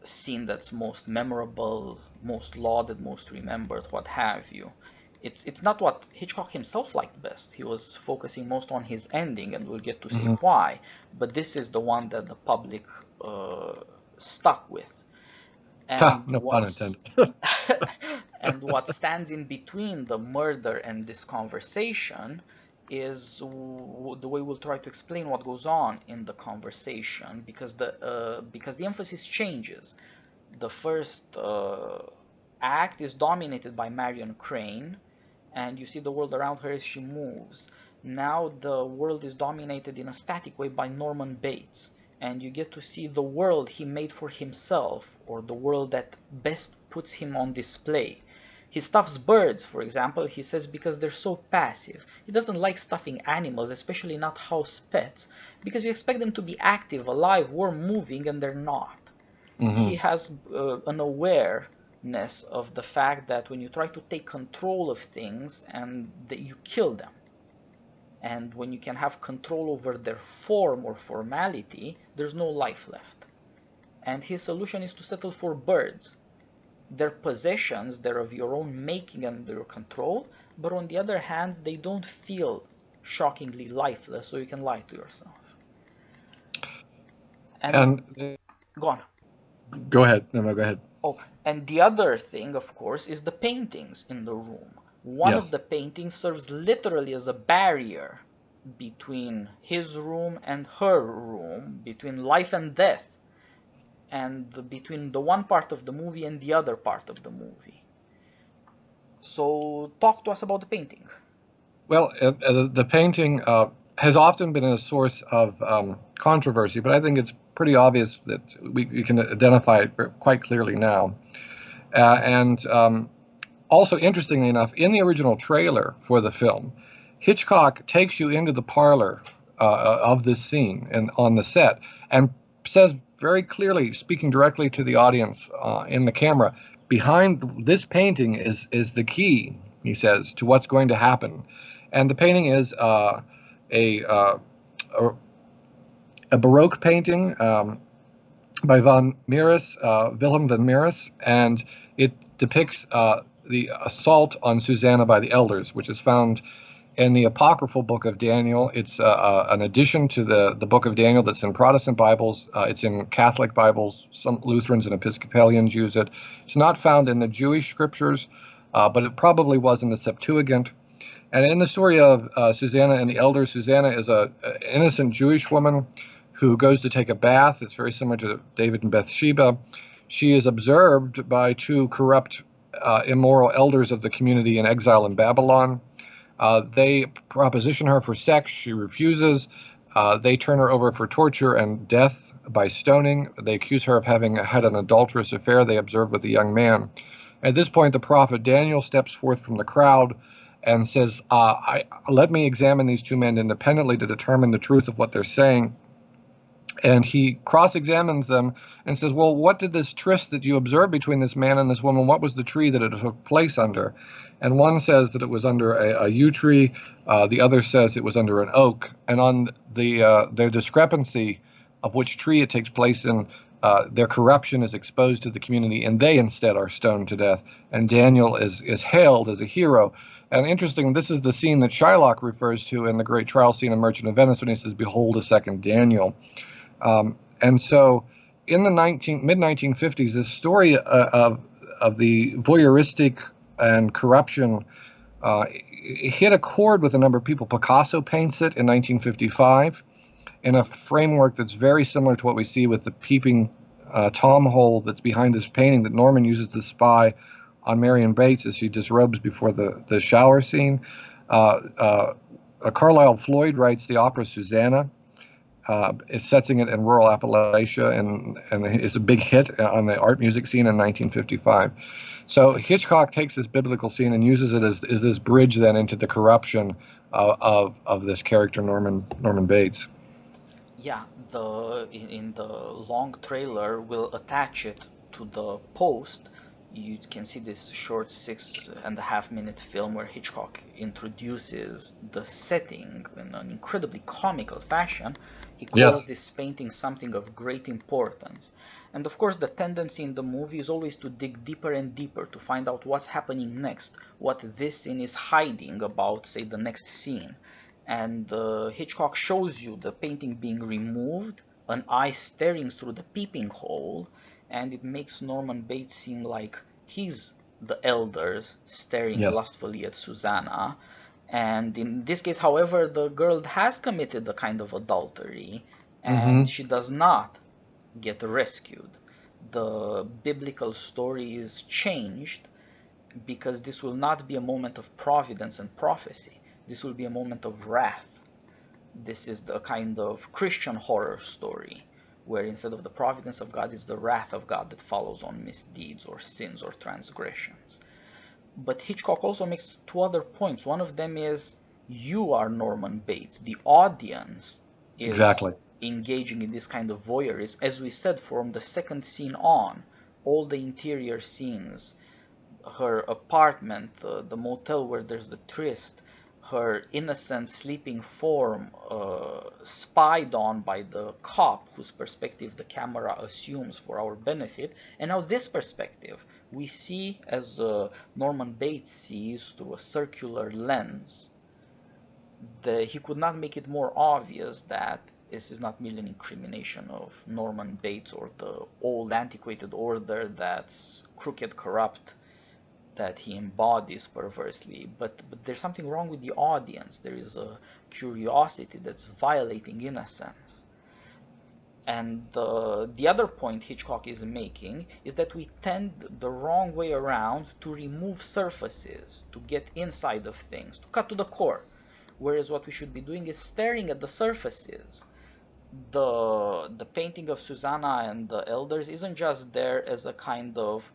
scene that's most memorable, most lauded, most remembered, what have you. It's not what Hitchcock himself liked best. He was focusing most on his ending, and we'll get to see why. But this is the one that the public stuck with. And No pun intended. and what stands in between the murder and this conversation is the way we'll try to explain what goes on in the conversation, because the emphasis changes. The first act is dominated by Marion Crane, and you see the world around her as she moves. Now the world is dominated in a static way by Norman Bates, and you get to see the world he made for himself, or the world that best puts him on display. He stuffs birds, for example, he says, because they're so passive. He doesn't like stuffing animals, especially not house pets, because you expect them to be active, alive, warm, moving, and they're not. He has an awareness of the fact that when you try to take control of things, and that you kill them. And when you can have control over their form or formality, there's no life left. And his solution is to settle for birds. They're possessions, they're of your own making and under your control, but on the other hand, they don't feel shockingly lifeless, so you can lie to yourself. And go on. Go ahead. No, go ahead. Oh, and the other thing, of course, is the paintings in the room. One of the paintings serves literally as a barrier between his room and her room, between life and death, and between the one part of the movie and the other part of the movie. So talk to us about the painting. Well, the painting has often been a source of controversy, but I think it's pretty obvious that we can identify it quite clearly now. Also, interestingly enough, in the original trailer for the film, Hitchcock takes you into the parlor of this scene and on the set, and says very clearly, speaking directly to the audience in the camera, behind this painting is the key, he says, to what's going to happen. And the painting is a Baroque painting by Wilhelm van Mieris, and it depicts the assault on Susanna by the elders, which is found in the apocryphal book of Daniel. It's an addition to the book of Daniel that's in Protestant Bibles. It's in Catholic Bibles. Some Lutherans and Episcopalians use it. It's not found in the Jewish scriptures, but it probably was in the Septuagint. And in the story of Susanna and the elders, Susanna is an innocent Jewish woman who goes to take a bath. It's very similar to David and Bathsheba. She is observed by two corrupt, immoral elders of the community in exile in Babylon. They proposition her for sex. She refuses. They turn her over for torture and death by stoning. They accuse her of having had an adulterous affair they observed with a young man. At this point, the prophet Daniel steps forth from the crowd and says, let me examine these two men independently to determine the truth of what they're saying. And he cross-examines them and says, well, what did this tryst that you observed between this man and this woman, what was the tree that it took place under? And one says that it was under a yew tree. The other says it was under an oak. And on their discrepancy of which tree it takes place in, their corruption is exposed to the community, and they instead are stoned to death. And Daniel is hailed as a hero. And interesting, this is the scene that Shylock refers to in the great trial scene in Merchant of Venice when he says, behold a second Daniel. And so in the mid-1950s, this story of the voyeuristic and corruption hit a chord with a number of people. Picasso paints it in 1955 in a framework that's very similar to what we see with the peeping Tom hole that's behind this painting that Norman uses to spy on Marion Bates as she disrobes before the shower scene. Carlisle Floyd writes the opera Susanna. It's setting it in rural Appalachia and is a big hit on the art music scene in 1955. So Hitchcock takes this biblical scene and uses it as this bridge then into the corruption of this character Norman Bates. Yeah, in the long trailer, we'll attach it to the post. You can see this short 6.5-minute film where Hitchcock introduces the setting in an incredibly comical fashion. He calls this painting something of great importance. And of course, the tendency in the movie is always to dig deeper and deeper to find out what's happening next, what this scene is hiding about, say, the next scene. And Hitchcock shows you the painting being removed, an eye staring through the peeping hole, and it makes Norman Bates seem like he's the elders staring lustfully at Susanna. And in this case, however, the girl has committed a kind of adultery, and she does not get rescued. The biblical story is changed because this will not be a moment of providence and prophecy. This will be a moment of wrath. This is the kind of Christian horror story where instead of the providence of God, it's the wrath of God that follows on misdeeds or sins or transgressions. But Hitchcock also makes two other points. One of them is you are Norman Bates. The audience is engaging in this kind of voyeurism. As we said, from the second scene on, all the interior scenes, her apartment, the motel where there's the tryst, her innocent sleeping form spied on by the cop whose perspective the camera assumes for our benefit, and now this perspective we see as Norman Bates sees through a circular lens. He could not make it more obvious that this is not merely an incrimination of Norman Bates or the old antiquated order that's crooked, corrupt, that he embodies perversely, but there's something wrong with the audience. There is a curiosity that's violating innocence. And the other point Hitchcock is making is that we tend the wrong way around to remove surfaces, to get inside of things, to cut to the core, whereas what we should be doing is staring at the surfaces. The painting of Susanna and the elders isn't just there as a kind of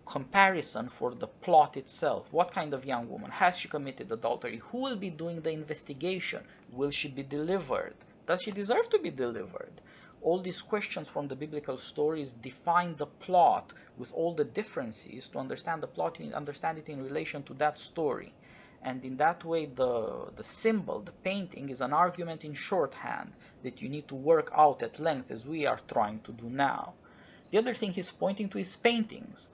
comparison for the plot itself. What kind of young woman? Has she committed adultery? Who will be doing the investigation? Will she be delivered? Does she deserve to be delivered? All these questions from the biblical stories define the plot with all the differences. To understand the plot, you understand it in relation to that story. And in that way, the symbol, the painting, is an argument in shorthand that you need to work out at length as we are trying to do now. The other thing he's pointing to is paintings.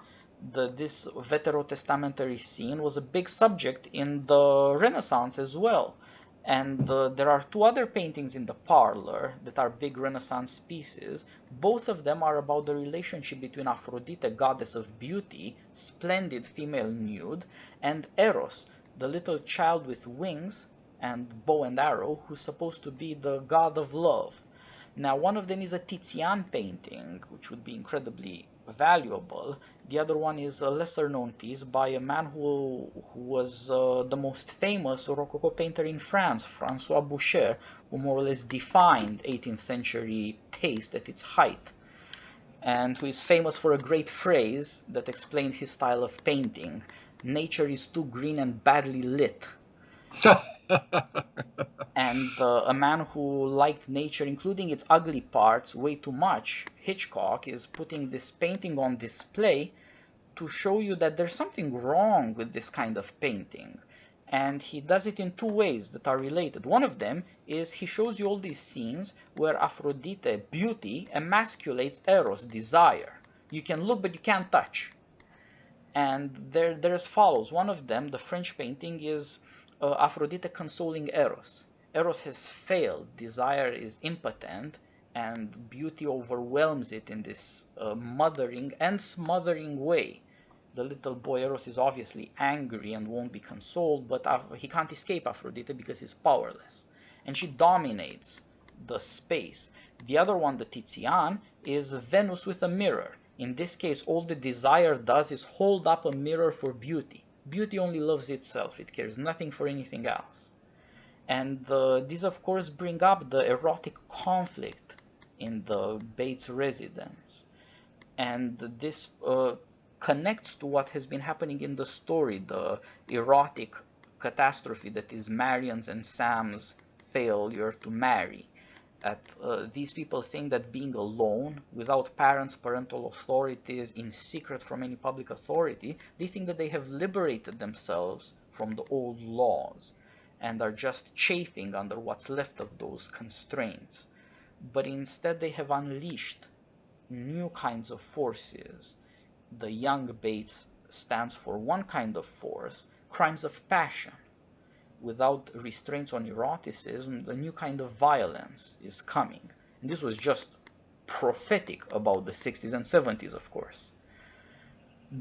This veterotestamentary scene was a big subject in the Renaissance as well. And there are two other paintings in the parlor that are big Renaissance pieces. Both of them are about the relationship between Aphrodite, goddess of beauty, splendid female nude, and Eros, the little child with wings and bow and arrow, who's supposed to be the god of love. Now, one of them is a Tizian painting, which would be incredibly valuable. The other one is a lesser known piece by a man who was the most famous Rococo painter in France, Francois Boucher, who more or less defined 18th century taste at its height, and who is famous for a great phrase that explained his style of painting: nature is too green and badly lit. And a man who liked nature, including its ugly parts, way too much, Hitchcock, is putting this painting on display to show you that there's something wrong with this kind of painting. And he does it in two ways that are related. One of them is he shows you all these scenes where Aphrodite, beauty, emasculates Eros, desire. You can look, but you can't touch. And they're as follows. One of them, the French painting, is Aphrodite consoling Eros. Eros has failed, desire is impotent, and beauty overwhelms it in this mothering and smothering way. The little boy Eros is obviously angry and won't be consoled, but he can't escape Aphrodite because he's powerless. And she dominates the space. The other one, the Tizian, is Venus with a mirror. In this case, all the desire does is hold up a mirror for beauty. Beauty only loves itself. It cares nothing for anything else. And these, of course, bring up the erotic conflict in the Bates residence. And this connects to what has been happening in the story, the erotic catastrophe that is Marion's and Sam's failure to marry. These people think that being alone, without parents, parental authorities, in secret from any public authority, they think that they have liberated themselves from the old laws and are just chafing under what's left of those constraints. But instead they have unleashed new kinds of forces. The young Bates stands for one kind of force, crimes of passion. Without restraints on eroticism, a new kind of violence is coming. And this was just prophetic about the 60s and 70s, of course.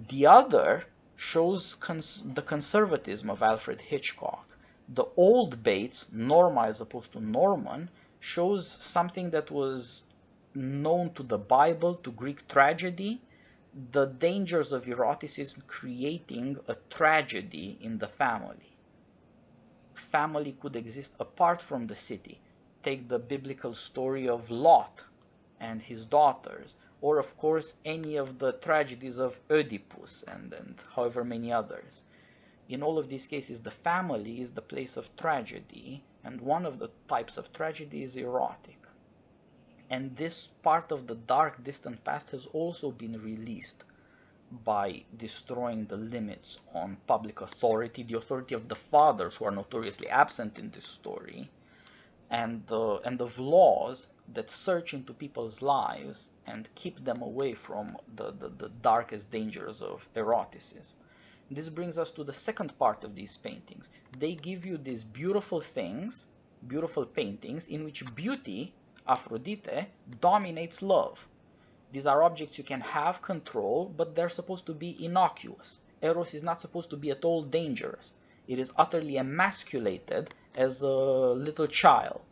The other shows the conservatism of Alfred Hitchcock. The old Bates, Norma as opposed to Norman, shows something that was known to the Bible, to Greek tragedy, the dangers of eroticism creating a tragedy in the family. Family could exist apart from the city. Take the biblical story of Lot and his daughters, or of course any of the tragedies of Oedipus and however many others. In all of these cases, the family is the place of tragedy, and one of the types of tragedy is erotic. And this part of the dark, distant past has also been released by destroying the limits on public authority, the authority of the fathers who are notoriously absent in this story, and of laws that search into people's lives and keep them away from the darkest dangers of eroticism. This brings us to the second part of these paintings. They give you these beautiful things, beautiful paintings, in which beauty, Aphrodite, dominates love. These are objects you can have control, but they're supposed to be innocuous. Eros is not supposed to be at all dangerous. It is utterly emasculated as a little child.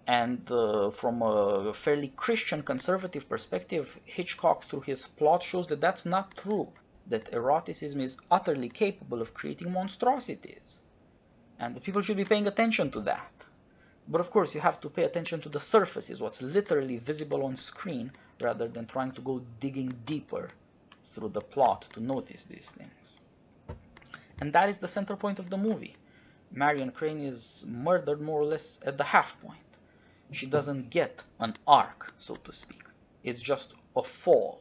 And from a fairly Christian conservative perspective, Hitchcock, through his plot, shows that that's not true, that eroticism is utterly capable of creating monstrosities, and that people should be paying attention to that. But of course, you have to pay attention to the surfaces, what's literally visible on screen, rather than trying to go digging deeper through the plot to notice these things. And that is the center point of the movie. Marion Crane is murdered more or less at the half point. She doesn't get an arc, so to speak. It's just a fall.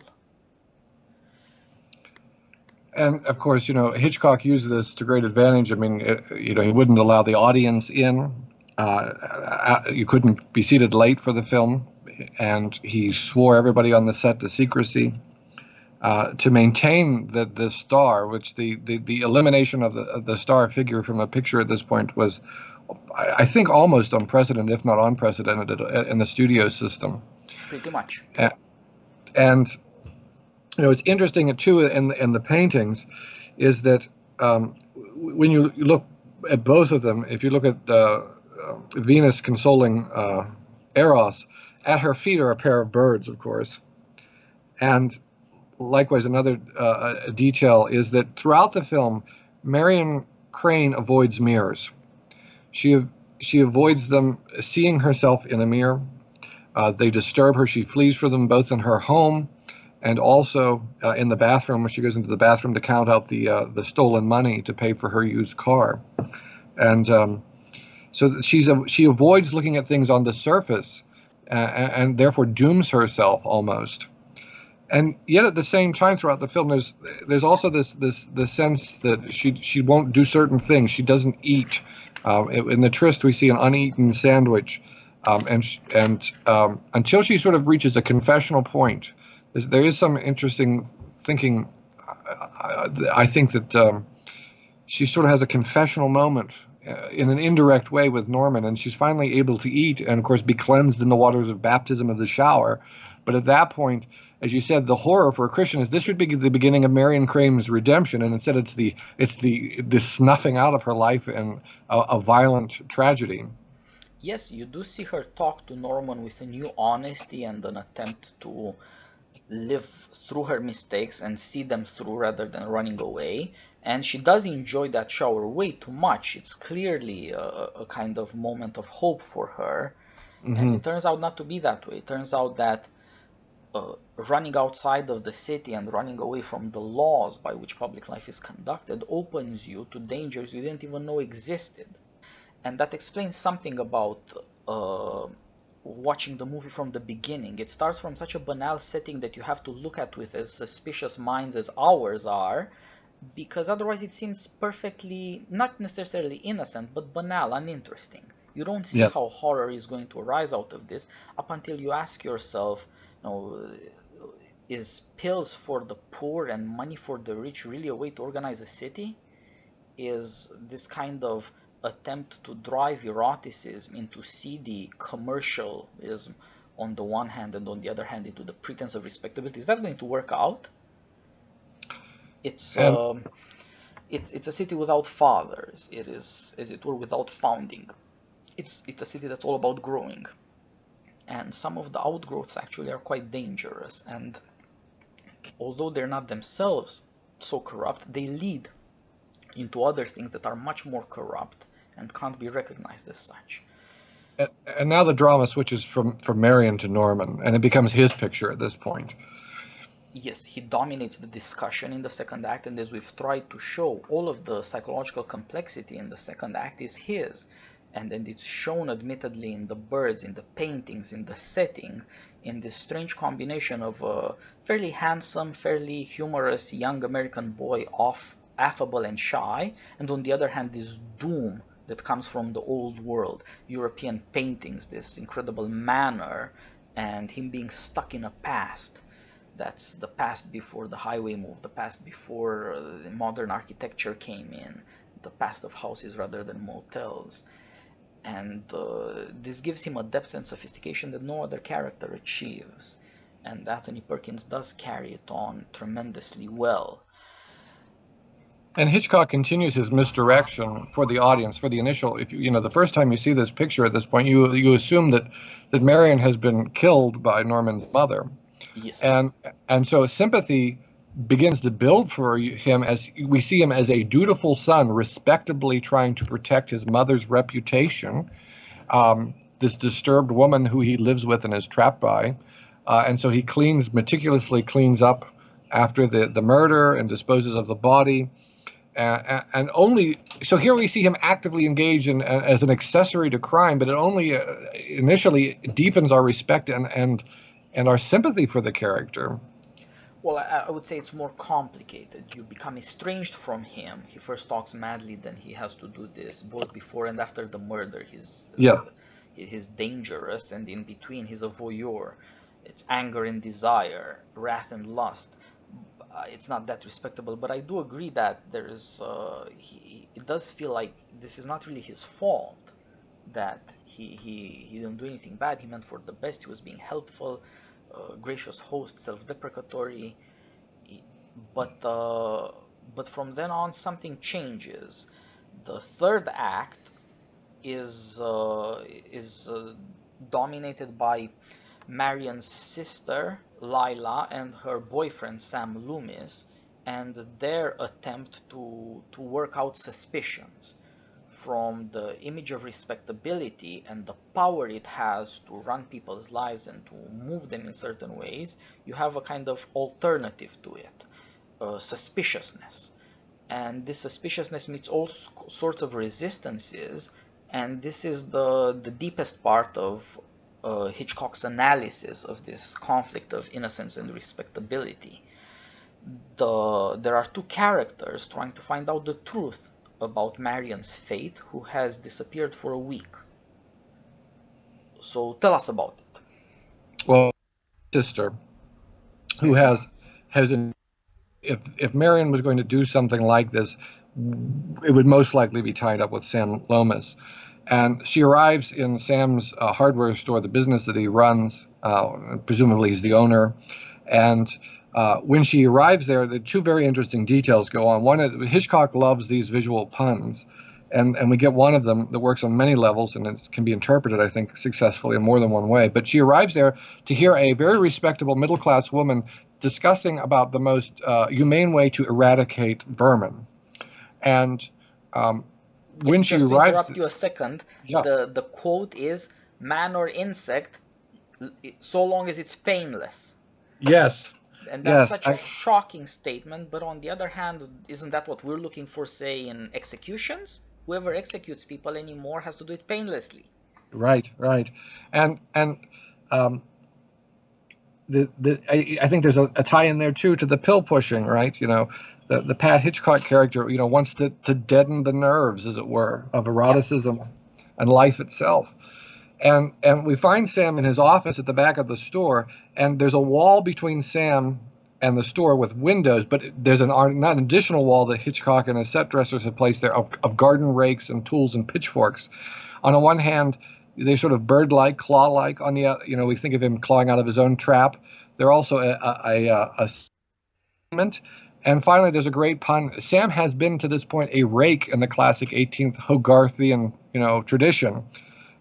And of course, Hitchcock used this to great advantage. I mean, he wouldn't allow the audience in. You couldn't be seated late for the film, and he swore everybody on the set to secrecy to maintain the star, which the elimination of the star figure from a picture at this point was, I think, almost unprecedented, if not unprecedented, in the studio system. Pretty much. And it's interesting too in the paintings is that when you look at both of them, if you look at Venus consoling Eros, at her feet are a pair of birds, of course. And likewise, another detail is that throughout the film, Marion Crane avoids mirrors. She avoids them, seeing herself in a mirror. They disturb her. She flees for them both in her home and also in the bathroom, when she goes into the bathroom to count out the stolen money to pay for her used car. And so she avoids looking at things on the surface and therefore dooms herself almost. And yet at the same time throughout the film, there's also this sense that she won't do certain things. She doesn't eat. In the tryst, we see an uneaten sandwich, and until she sort of reaches a confessional point, there is some interesting thinking. I think that she sort of has a confessional moment in an indirect way with Norman, and she's finally able to eat and, of course, be cleansed in the waters of baptism of the shower. But at that point, as you said, the horror for a Christian is this should be the beginning of Marion Crane's redemption, and instead it's the snuffing out of her life in a violent tragedy. Yes, you do see her talk to Norman with a new honesty and an attempt to live through her mistakes and see them through rather than running away. And she does enjoy that shower way too much. It's clearly a kind of moment of hope for her. And it turns out not to be that way. It turns out that running outside of the city and running away from the laws by which public life is conducted opens you to dangers you didn't even know existed. And that explains something about watching the movie from the beginning. It starts from such a banal setting that you have to look at with as suspicious minds as ours are, because otherwise it seems perfectly, not necessarily innocent, but banal, uninteresting. You don't see how horror is going to arise out of this up until you ask yourself, is pills for the poor and money for the rich really a way to organize a city? Is this kind of attempt to drive eroticism into seedy commercialism on the one hand and on the other hand into the pretense of respectability, is that going to work out? It's a city without fathers. It is, as it were, without founding. It's a city that's all about growing, and some of the outgrowths actually are quite dangerous, and although they're not themselves so corrupt, they lead into other things that are much more corrupt and can't be recognized as such. And now the drama switches from Marion to Norman, and it becomes his picture at this point. Yes, he dominates the discussion in the second act, and as we've tried to show, all of the psychological complexity in the second act is his. And it's shown admittedly in the birds, in the paintings, in the setting, in this strange combination of a fairly handsome, fairly humorous young American boy, affable and shy, and on the other hand this doom that comes from the old world, European paintings, this incredible manner, and him being stuck in a past. That's the past before the highway moved, the past before modern architecture came in, the past of houses rather than motels. And this gives him a depth and sophistication that no other character achieves. And Anthony Perkins does carry it on tremendously well. And Hitchcock continues his misdirection for the audience, for the initial, if the first time you see this picture at this point, you assume that Marion has been killed by Norman's mother. Yes. And so sympathy begins to build for him as we see him as a dutiful son, respectably trying to protect his mother's reputation, this disturbed woman who he lives with and is trapped by. And so he meticulously cleans up after the murder and disposes of the body. And only so here we see him actively engaged as an accessory to crime, but it only initially deepens our respect and our sympathy for the character. Well, I would say it's more complicated. You become estranged from him. He first talks madly, then he has to do this both before and after the murder. He's dangerous, and in between he's a voyeur. It's anger and desire, wrath and lust. It's not that respectable, but I do agree that it does feel like this is not really his fault, that he didn't do anything bad. He meant for the best. He was being helpful, gracious host, self-deprecatory, but from then on something changes. The third act is dominated by Marion's sister Lila and her boyfriend Sam Loomis, and their attempt to work out suspicions from the image of respectability and the power it has to run people's lives and to move them in certain ways. You have a kind of alternative to it, suspiciousness, and this suspiciousness meets all sorts of resistances, and this is the deepest part of Hitchcock's analysis of this conflict of innocence and respectability. There are two characters trying to find out the truth about Marion's fate, who has disappeared for a week. So tell us about it. Well, sister, who if Marion was going to do something like this, it would most likely be tied up with Sam Loomis. And she arrives in Sam's hardware store, the business that he runs. Presumably he's the owner. And when she arrives there, the two very interesting details go on. One is Hitchcock loves these visual puns, and we get one of them that works on many levels, and it can be interpreted, I think, successfully in more than one way. But she arrives there to hear a very respectable middle-class woman discussing about the most humane way to eradicate vermin. And when she Just to arrives, interrupt you a second, yeah, the quote is, "Man or insect, so long as it's painless." yes, And that's yes, such a shocking statement, but on the other hand, isn't that what we're looking for, say, in executions? Whoever executes people anymore has to do it painlessly. right, right, and I think there's a tie in there too to the pill pushing, right? You know, the Pat Hitchcock character, you know, wants to deaden the nerves, as it were, of eroticism and life itself. And we find Sam in his office at the back of the store, and there's a wall between Sam and the store with windows, but there's an additional wall that Hitchcock and his set dressers have placed there of garden rakes and tools and pitchforks. On the one hand, they're sort of bird-like, claw-like. On the other, you know, we think of him clawing out of his own trap. They're also a segment. And finally, there's a great pun. Sam has been to this point a rake in the classic 18th Hogarthian, you know, tradition.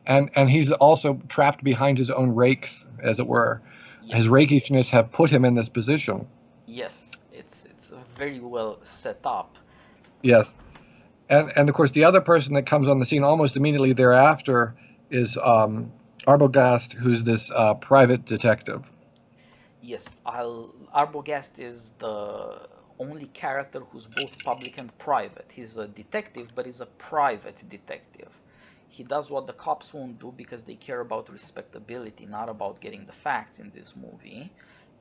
And he's also trapped behind his own rakes, as it were. Yes. His rakishness have put him in this position. Yes, it's very well set up. Yes. And of course, the other person that comes on the scene almost immediately thereafter is Arbogast, who's this private detective. Yes, Arbogast is the only character who's both public and private. He's a detective, but he's a private detective. He does what the cops won't do because they care about respectability, not about getting the facts in this movie.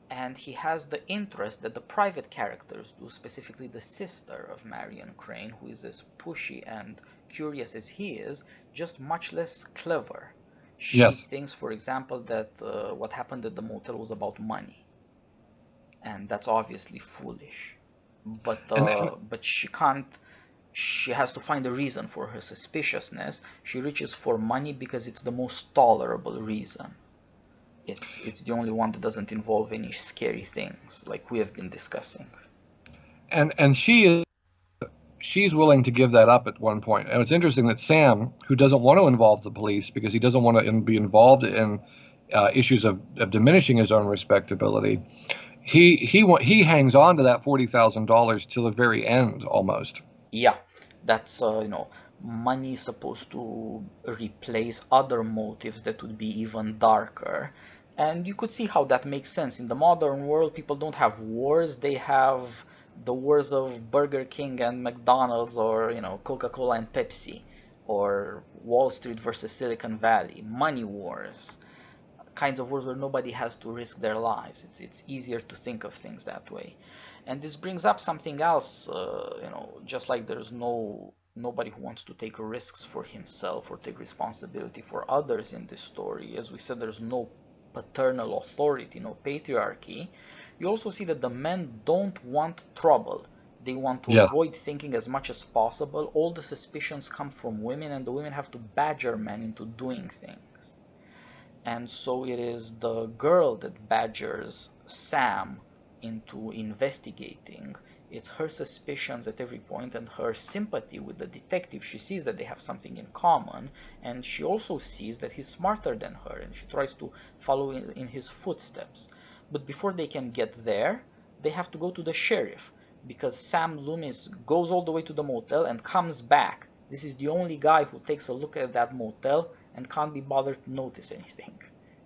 And he has the interest that the private characters do, specifically the sister of Marion Crane, who is as pushy and curious as he is, just much less clever. She thinks, for example, that what happened at the motel was about money. And that's obviously foolish. But she can't. She has to find a reason for her suspiciousness. She reaches for money because it's the most tolerable reason. It's the only one that doesn't involve any scary things, like we have been discussing. And she's willing to give that up at one point. And it's interesting that Sam, who doesn't want to involve the police because he doesn't want to be involved in issues of diminishing his own respectability, he hangs on to that $40,000 till the very end almost. Yeah, that's you know, money is supposed to replace other motives that would be even darker. And you could see how that makes sense. In the modern world, people don't have wars. They have the wars of Burger King and McDonald's, or, you know, Coca-Cola and Pepsi, or Wall Street versus Silicon Valley. Money wars. Kinds of wars where nobody has to risk their lives. It's easier to think of things that way. And this brings up something else, you know, just like there's nobody who wants to take risks for himself or take responsibility for others in this story. As we said, there's no paternal authority, no patriarchy. You also see that the men don't want trouble. They want to avoid thinking as much as possible. All the suspicions come from women, and the women have to badger men into doing things. And so it is the girl that badgers Sam into investigating. It's her suspicions at every point and her sympathy with the detective. She sees that they have something in common, and she also sees that he's smarter than her, and she tries to follow in his footsteps. But before they can get there, they have to go to the sheriff, because Sam Loomis goes all the way to the motel and comes back. This is the only guy who takes a look at that motel and can't be bothered to notice anything.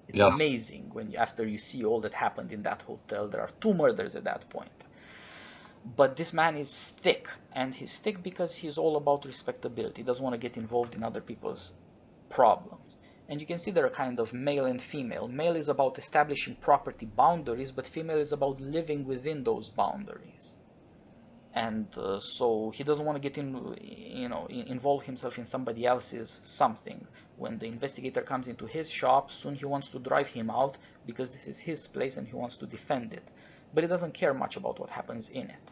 It's amazing when after you see all that happened in that hotel. There are 2 murders at that point. But this man is thick, and he's thick because he's all about respectability. He doesn't want to get involved in other people's problems. And you can see there are kind of male and female. Male is about establishing property boundaries, but female is about living within those boundaries. And so he doesn't want to get involve himself in somebody else's something. When the investigator comes into his shop, soon he wants to drive him out because this is his place and he wants to defend it. But he doesn't care much about what happens in it.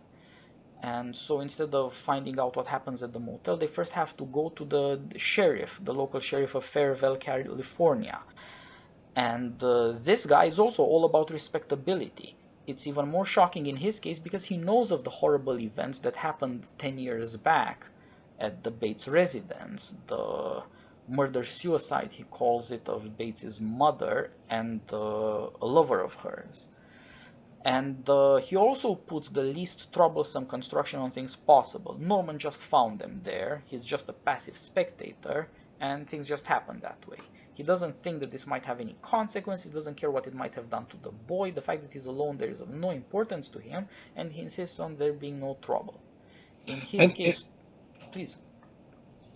And so instead of finding out what happens at the motel, they first have to go to the sheriff, the local sheriff of Fairvale, California. And this guy is also all about respectability. It's even more shocking in his case because he knows of the horrible events that happened 10 years back at the Bates residence. The murder-suicide, he calls it, of Bates's mother and a lover of hers. And he also puts the least troublesome construction on things possible. Norman just found them there. He's just a passive spectator, and things just happen that way. He doesn't think that this might have any consequences, doesn't care what it might have done to the boy. The fact that he's alone there is of no importance to him, and he insists on there being no trouble. In his case, please.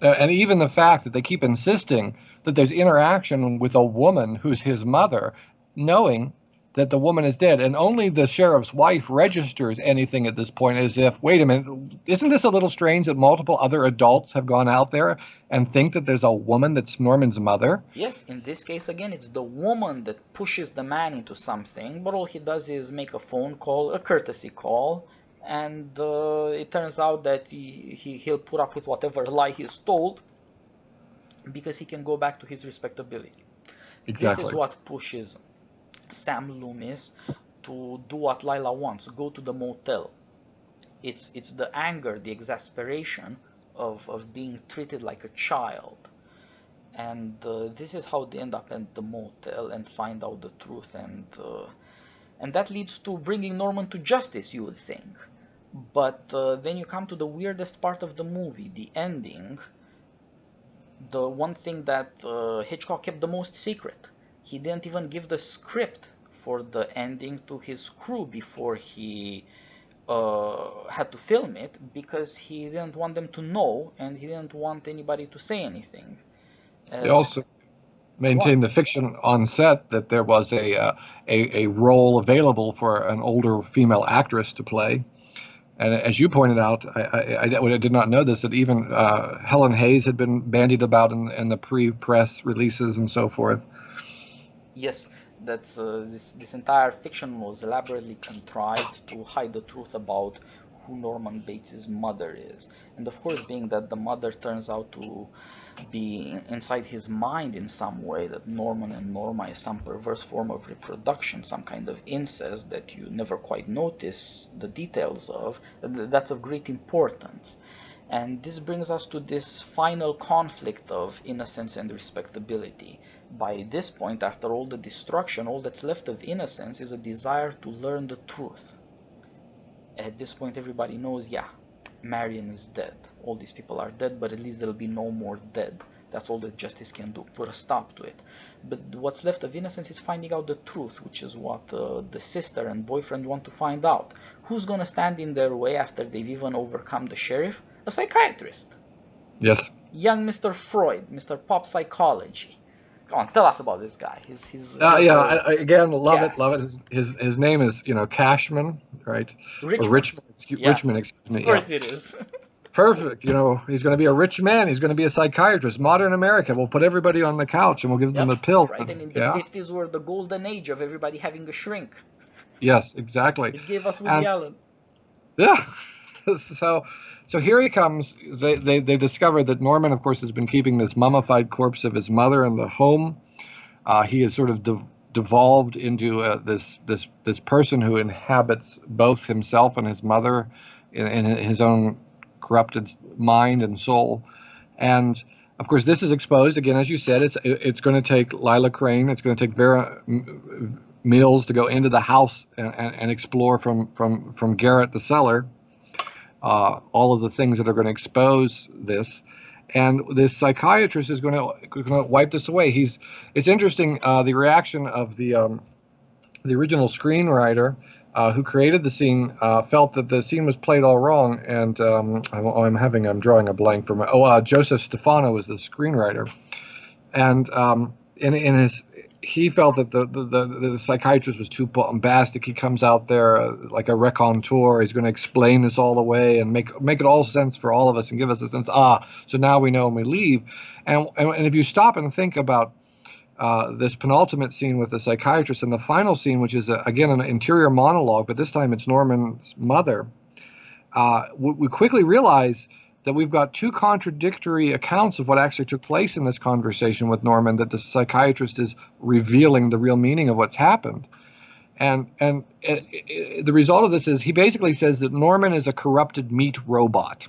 And even the fact that they keep insisting that there's interaction with a woman who's his mother, knowing that the woman is dead, and only the sheriff's wife registers anything at this point, as if, wait a minute, isn't this a little strange that multiple other adults have gone out there and think that there's a woman that's Norman's mother? Yes, in this case, again, it's the woman that pushes the man into something, but all he does is make a phone call, a courtesy call, and it turns out that he'll put up with whatever lie he's told because he can go back to his respectability. Exactly. This is what pushes Sam Loomis to do what Lila wants, go to the motel. It's the anger, the exasperation of being treated like a child. And this is how they end up at the motel and find out the truth. And that leads to bringing Norman to justice, you would think. But then you come to the weirdest part of the movie, the ending. The one thing that Hitchcock kept the most secret. He didn't even give the script for the ending to his crew before he had to film it, because he didn't want them to know, and he didn't want anybody to say anything. They also maintained the fiction on set that there was a role available for an older female actress to play. And as you pointed out, I did not know this, that even Helen Hayes had been bandied about in the pre-press releases and so forth. Yes, that's this entire fiction was elaborately contrived to hide the truth about who Norman Bates' mother is. And of course, being that the mother turns out to be inside his mind in some way, that Norman and Norma is some perverse form of reproduction, some kind of incest that you never quite notice the details of, that's of great importance. And this brings us to this final conflict of innocence and respectability. By this point, after all the destruction, all that's left of innocence is a desire to learn the truth. At this point, everybody knows, yeah, Marion is dead. All these people are dead, but at least there'll be no more dead. That's all that justice can do, put a stop to it. But what's left of innocence is finding out the truth, which is what the sister and boyfriend want to find out. Who's gonna stand in their way after they've even overcome the sheriff? A psychiatrist. Yes. Young Mr. Freud, Mr. Pop Psychology. Come on, tell us about this guy. I again love it. His name is Cashman, right? Richmond. Or Richmond. Richmond, excuse me. Of course it is. Perfect. He's going to be a rich man. He's going to be a psychiatrist. Modern America. We'll put everybody on the couch and we'll give them a pill. Right. And in the 50s were the golden age of everybody having a shrink. Yes, exactly. It gave us Woody Allen. Yeah. So here he comes. They discovered that Norman, of course, has been keeping this mummified corpse of his mother in the home. He has sort of devolved into this person who inhabits both himself and his mother in his own corrupted mind and soul. And of course, this is exposed again, as you said. It's going to take Lila Crane. It's going to take Vera Mills to go into the house and explore from Garrett the cellar. All of the things that are going to expose this, and this psychiatrist is going to wipe this away. It's interesting, the reaction of the original screenwriter who created the scene felt that the scene was played all wrong, and I'm drawing a blank from Joseph Stefano was the screenwriter, and he felt that the psychiatrist was too bombastic. He comes out there like a raconteur. He's going to explain this all away and make it all sense for all of us and give us a sense. So now we know and we leave. And if you stop and think about this penultimate scene with the psychiatrist and the final scene, which is again an interior monologue, but this time it's Norman's mother, we quickly realize that we've got two contradictory accounts of what actually took place in this conversation with Norman, that the psychiatrist is revealing the real meaning of what's happened. The result of this is he basically says that Norman is a corrupted meat robot.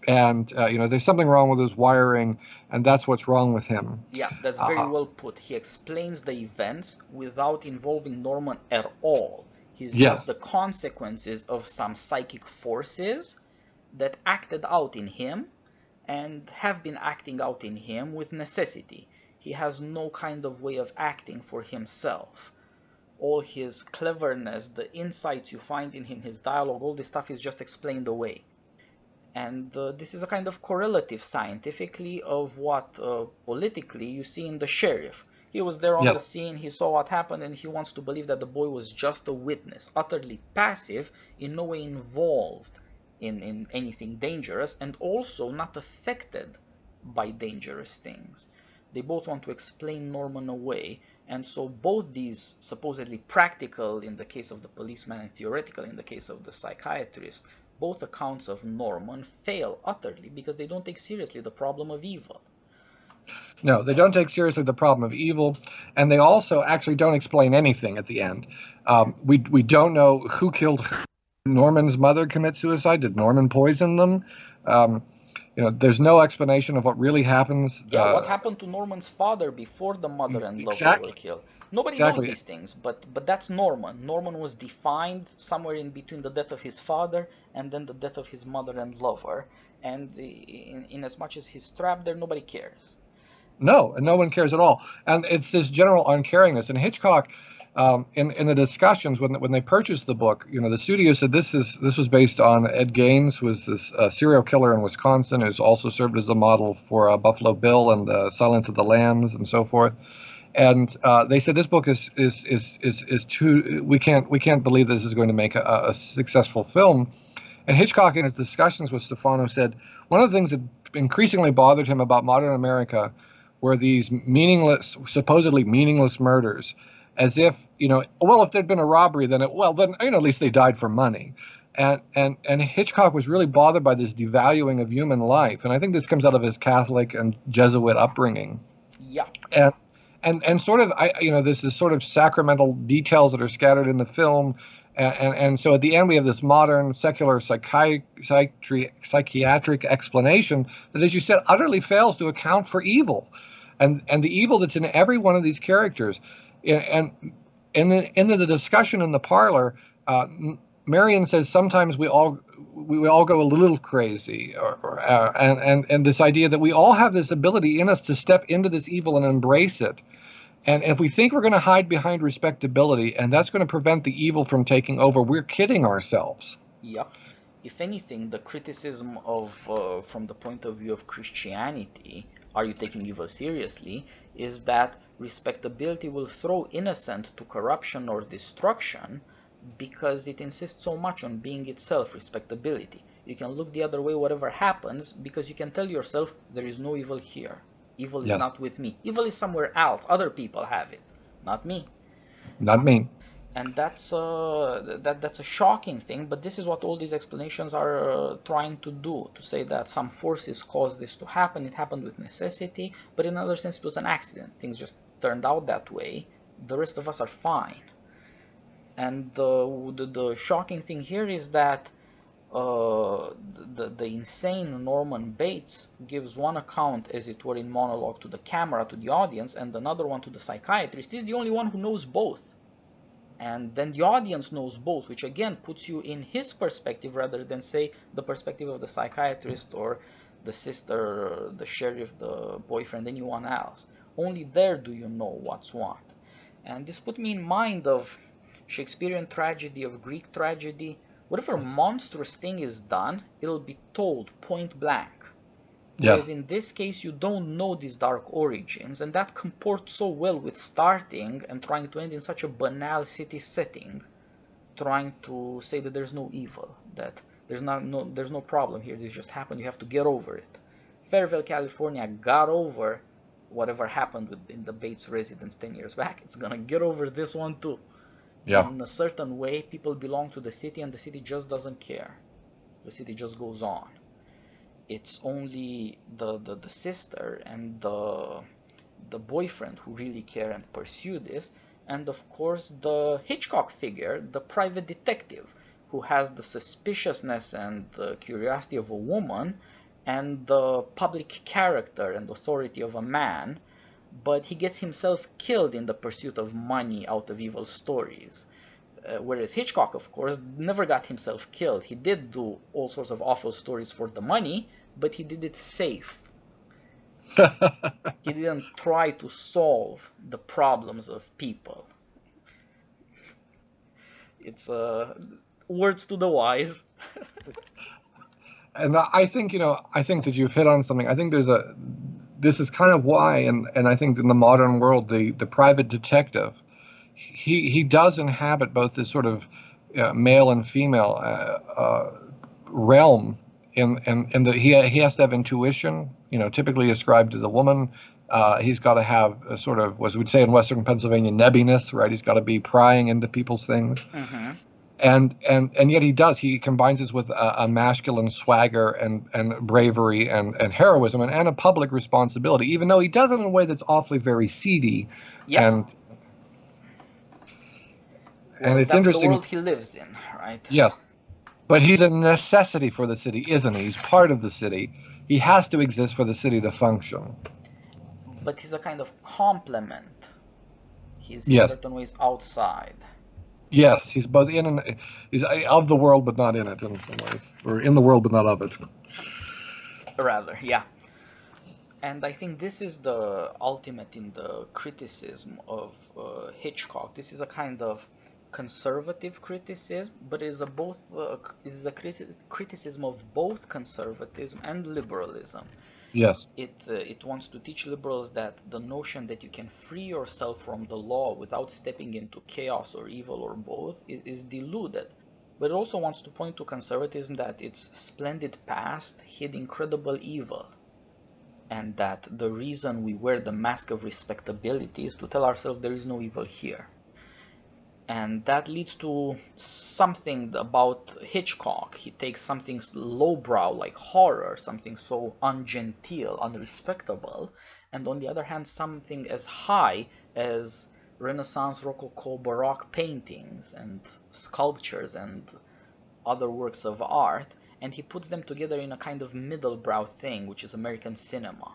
And, there's something wrong with his wiring, and that's what's wrong with him. Yeah, that's very well put. He explains the events without involving Norman at all. He's just the consequences of some psychic forces that acted out in him and have been acting out in him with necessity. He has no kind of way of acting for himself. All his cleverness, the insights you find in him, his dialogue, all this stuff is just explained away. And this is a kind of correlative scientifically of what politically you see in the sheriff. He was there on the scene, he saw what happened, and he wants to believe that the boy was just a witness, utterly passive, in no way involved in anything dangerous, and also not affected by dangerous things. They both want to explain Norman away, and so both these supposedly practical in the case of the policeman and theoretical in the case of the psychiatrist, both accounts of Norman fail utterly because they don't take seriously the problem of evil. No, they don't take seriously the problem of evil, and they also actually don't explain anything at the end. We don't know who killed who. Norman's mother commit suicide? Did Norman poison them? There's no explanation of what really happens. Yeah, what happened to Norman's father before the mother and lover were killed? Nobody knows these things, but that's Norman. Norman was defined somewhere in between the death of his father and then the death of his mother and lover. And in as much as he's trapped there, nobody cares. No, and no one cares at all. And it's this general uncaringness. And Hitchcock, in the discussions when they purchased the book, the studio said this was based on Ed Gaines, who was this serial killer in Wisconsin, who's also served as a model for Buffalo Bill and Silence of the Lambs and so forth. And they said this book is too. We can't believe this is going to make a successful film. And Hitchcock, in his discussions with Stefano, said one of the things that increasingly bothered him about modern America were these supposedly meaningless murders, as if if there'd been a robbery, then at least they died for money. And Hitchcock was really bothered by this devaluing of human life, and I think this comes out of his Catholic and Jesuit upbringing. Yeah. And sort of, this is sort of sacramental details that are scattered in the film. And so at the end, we have this modern secular psychiatric explanation that, as you said, utterly fails to account for evil. And the evil that's in every one of these characters. And in the discussion in the parlor, Marion says sometimes we all go a little crazy, and this idea that we all have this ability in us to step into this evil and embrace it. And if we think we're going to hide behind respectability, and that's going to prevent the evil from taking over, we're kidding ourselves. Yep. If anything, the criticism of, from the point of view of Christianity, are you taking evil seriously, is that respectability will throw innocent to corruption or destruction because it insists so much on being itself respectability. You can look the other way whatever happens because you can tell yourself there is no evil here. Evil is not with me. Evil is somewhere else. Other people have it, not me. Not me. And that's a shocking thing, but this is what all these explanations are trying to do, to say that some forces caused this to happen, it happened with necessity, but in another sense it was an accident. Things just turned out that way. The rest of us are fine. And the shocking thing here is that the insane Norman Bates gives one account, as it were, in monologue to the camera, to the audience, and another one to the psychiatrist. He's the only one who knows both. And then the audience knows both, which again puts you in his perspective rather than, say, the perspective of the psychiatrist or the sister, the sheriff, the boyfriend, anyone else. Only there do you know what's what. And this put me in mind of Shakespearean tragedy, of Greek tragedy. Whatever monstrous thing is done, it'll be told point blank. Whereas in this case, you don't know these dark origins, and that comports so well with starting and trying to end in such a banal city setting, trying to say that there's no evil, that there's no problem here, this just happened, you have to get over it. Fairvale, California got over whatever happened in the Bates residence 10 years back. It's gonna get over this one too. Yeah. In a certain way, people belong to the city, and the city just doesn't care. The city just goes on. It's only the sister and the boyfriend who really care and pursue this, and of course the Hitchcock figure, the private detective, who has the suspiciousness and the curiosity of a woman and the public character and authority of a man, but he gets himself killed in the pursuit of money out of evil stories. Whereas Hitchcock, of course, never got himself killed. He did do all sorts of awful stories for the money, but he did it safe. He didn't try to solve the problems of people. It's words to the wise. And I think, I think that you've hit on something. I think this is kind of why, and I think in the modern world, the private detective, he does inhabit both this sort of male and female realm, in that he has to have intuition, typically ascribed to the woman. He's got to have a sort of, as we'd say in Western Pennsylvania, nebbiness, right? He's got to be prying into people's things. Mm-hmm. And yet he does. He combines this with a masculine swagger and bravery and heroism and a public responsibility, even though he does it in a way that's awfully very seedy. Yeah. And it's that's interesting. The world he lives in, right? Yes. But he's a necessity for the city, isn't he? He's part of the city. He has to exist for the city to function. But he's a kind of complement. He's Yes. in certain ways outside. Yes, he's both in and he's of the world but not in it in some ways, or in the world but not of it. Rather, yeah. And I think this is the ultimate in the criticism of Hitchcock. This is a kind of conservative criticism, but it is a criticism of both conservatism and liberalism. Yes. It wants to teach liberals that the notion that you can free yourself from the law without stepping into chaos or evil or both is deluded. But it also wants to point to conservatism that its splendid past hid incredible evil, and that the reason we wear the mask of respectability is to tell ourselves there is no evil here. And that leads to something about Hitchcock. He takes something lowbrow like horror, something so ungenteel, unrespectable, and on the other hand something as high as Renaissance, Rococo, Baroque paintings and sculptures and other works of art, and he puts them together in a kind of middle-brow thing, which is American cinema.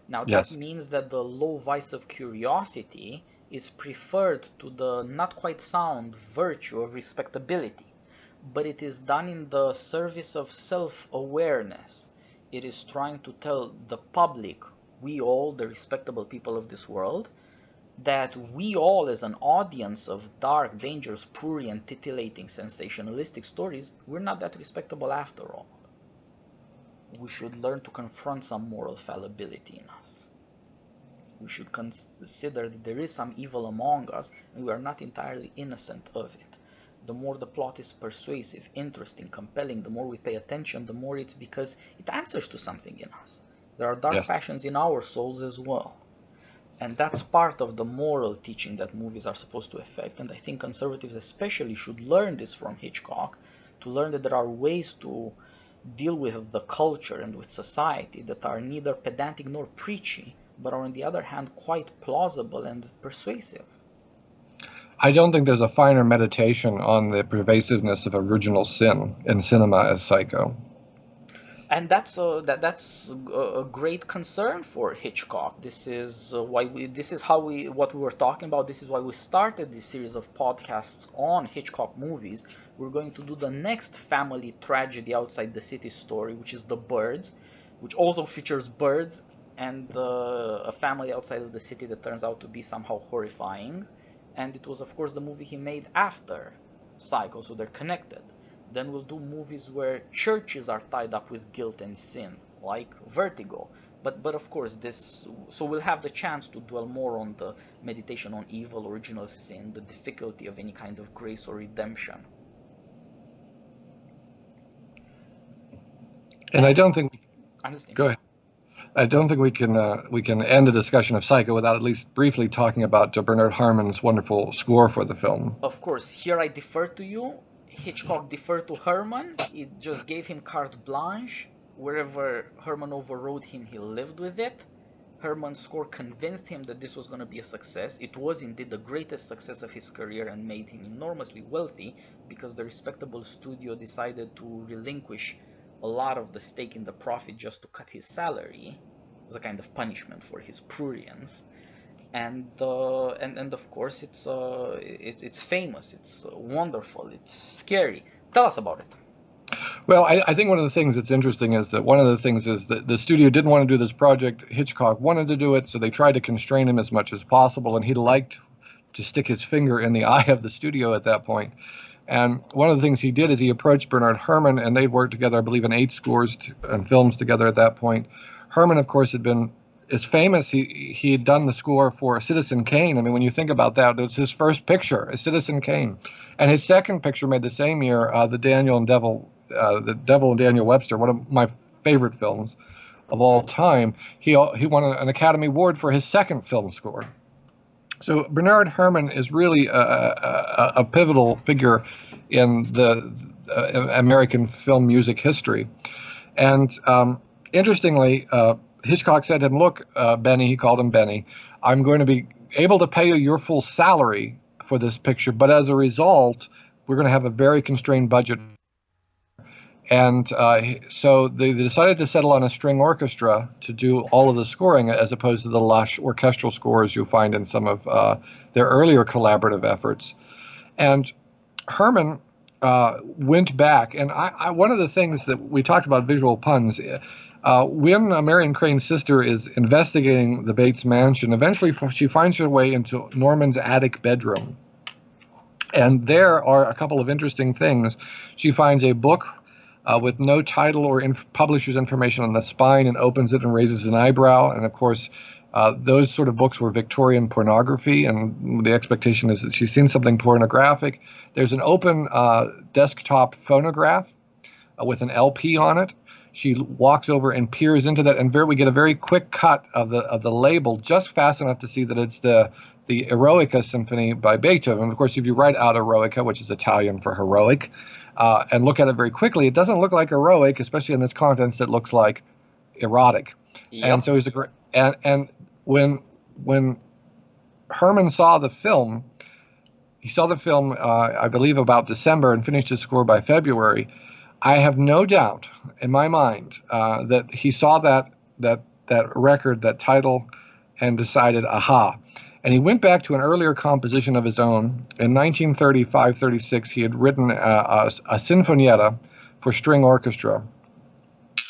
Now Yes. that means that the low vice of curiosity is preferred to the not quite sound virtue of respectability, but it is done in the service of self-awareness. It is trying to tell the public, we all, the respectable people of this world, that we all as an audience of dark, dangerous, prurient, titillating, sensationalistic stories, we're not that respectable after all. We should learn to confront some moral fallibility in us. We should consider that there is some evil among us and we are not entirely innocent of it. The more the plot is persuasive, interesting, compelling, the more we pay attention, the more it's because it answers to something in us. There are dark Yes. passions in our souls as well. And that's part of the moral teaching that movies are supposed to affect. And I think conservatives especially should learn this from Hitchcock, to learn that there are ways to deal with the culture and with society that are neither pedantic nor preachy, but are on the other hand quite plausible and persuasive. I don't think there's a finer meditation on the pervasiveness of original sin in cinema as Psycho. And that's a great concern for Hitchcock. This is what we were talking about. This is why we started this series of podcasts on Hitchcock movies. We're going to do the next family tragedy outside the city story, which is The Birds, which also features birds and a family outside of the city that turns out to be somehow horrifying. And it was, of course, the movie he made after Psycho, so they're connected. Then we'll do movies where churches are tied up with guilt and sin, like Vertigo. But of course, so we'll have the chance to dwell more on the meditation on evil, original sin, the difficulty of any kind of grace or redemption. And I don't think. I'm listening. Go ahead. I don't think we can end a discussion of Psycho without at least briefly talking about Bernard Herrmann's wonderful score for the film. Of course, here I defer to you. Hitchcock deferred to Herrmann. It just gave him carte blanche. Wherever Herrmann overrode him, he lived with it. Herman's score convinced him that this was going to be a success. It was indeed the greatest success of his career and made him enormously wealthy, because the respectable studio decided to relinquish a lot of the stake in the profit just to cut his salary as a kind of punishment for his prurience. And of course it's famous, it's wonderful, it's scary. Tell us about it. Well, I think one of the things that's interesting is that one of the things is that the studio didn't want to do this project. Hitchcock wanted to do it, so they tried to constrain him as much as possible, and he liked to stick his finger in the eye of the studio at that point. And one of the things he did is he approached Bernard Herrmann, and they'd worked together, I believe, in 8 scores and films together at that point. Herrmann, of course, is famous. He had done the score for Citizen Kane. I mean, when you think about that, it was his first picture, Citizen Kane. And his second picture made the same year, The Devil and Daniel Webster, one of my favorite films of all time. He won an Academy Award for his second film score. So Bernard Herrmann is really a pivotal figure in the American film music history. And interestingly, Hitchcock said to him, "Look, Benny," he called him Benny, "I'm going to be able to pay you your full salary for this picture, but as a result, we're going to have a very constrained budget." And so they decided to settle on a string orchestra to do all of the scoring, as opposed to the lush orchestral scores you'll find in some of their earlier collaborative efforts. And Herrmann went back, and one of the things that we talked about, visual puns, when Marion Crane's sister is investigating the Bates mansion, eventually she finds her way into Norman's attic bedroom. And there are a couple of interesting things. She finds a book with no title or publisher's information on the spine, and opens it and raises an eyebrow. And of course, those sort of books were Victorian pornography, and the expectation is that she's seen something pornographic. There's an open desktop phonograph with an LP on it. She walks over and peers into that, and we get a very quick cut of the label, just fast enough to see that it's the Eroica Symphony by Beethoven. And of course, if you write out Eroica, which is Italian for heroic, and look at it very quickly, it doesn't look like heroic, especially in its contents. It looks like erotic. Yep. And so and when Herrmann saw the film, I believe about December, and finished his score by February. I have no doubt in my mind that he saw that record, that title, and decided, aha. And he went back to an earlier composition of his own. In 1935-36, he had written a sinfonietta for string orchestra. I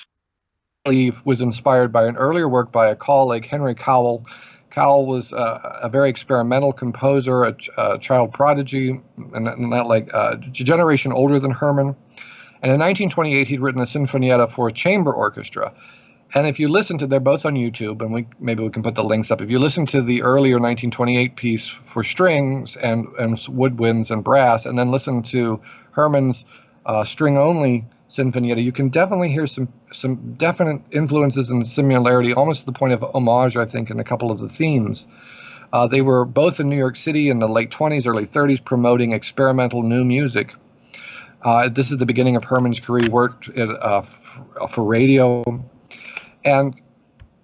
believe was inspired by an earlier work by a colleague, Henry Cowell. Cowell was a very experimental composer, a child prodigy, and not like a generation older than Herrmann. And in 1928, he'd written a sinfonietta for a chamber orchestra. And if you listen to, they're both on YouTube, and maybe we can put the links up. If you listen to the earlier 1928 piece for strings and woodwinds and brass, and then listen to Herrmann's string-only sinfonietta, you can definitely hear some definite influences and similarity, almost to the point of homage, I think, in a couple of the themes. They were both in New York City in the late 20s, early 30s, promoting experimental new music. This is the beginning of Herrmann's career. He worked for radio. And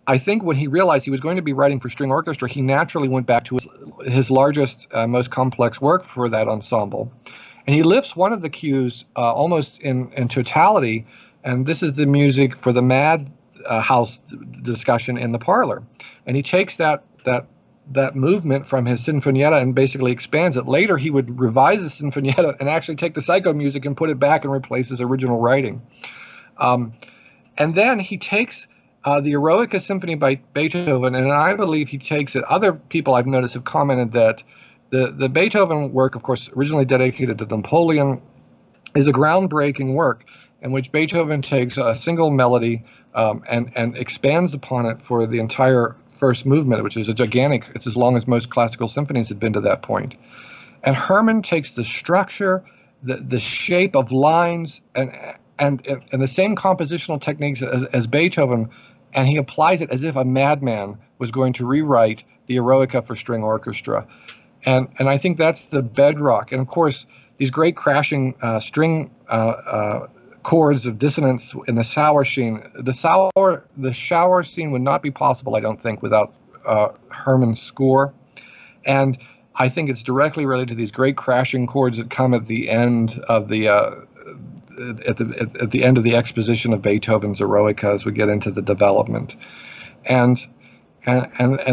I think when he realized he was going to be writing for string orchestra, he naturally went back to his largest, most complex work for that ensemble. And he lifts one of the cues almost in totality, and this is the music for the Mad House discussion in the parlor. And he takes that movement from his sinfonietta and basically expands it. Later, he would revise the sinfonietta and actually take the Psycho music and put it back and replace his original writing. And then he takes the Eroica Symphony by Beethoven, and I believe he takes it. Other people I've noticed have commented that the Beethoven work, of course, originally dedicated to Napoleon, is a groundbreaking work in which Beethoven takes a single melody and expands upon it for the entire first movement, which is a gigantic, it's as long as most classical symphonies had been to that point. And Herrmann takes the structure, the shape of lines, and the same compositional techniques as Beethoven, and he applies it as if a madman was going to rewrite the Eroica for string orchestra. And I think that's the bedrock. And of course, these great crashing string chords of dissonance in the shower scene. The shower scene would not be possible, I don't think, without Herman's score. And I think it's directly related to these great crashing chords that come at the end of the at the end of the exposition of Beethoven's Eroica as we get into the development. And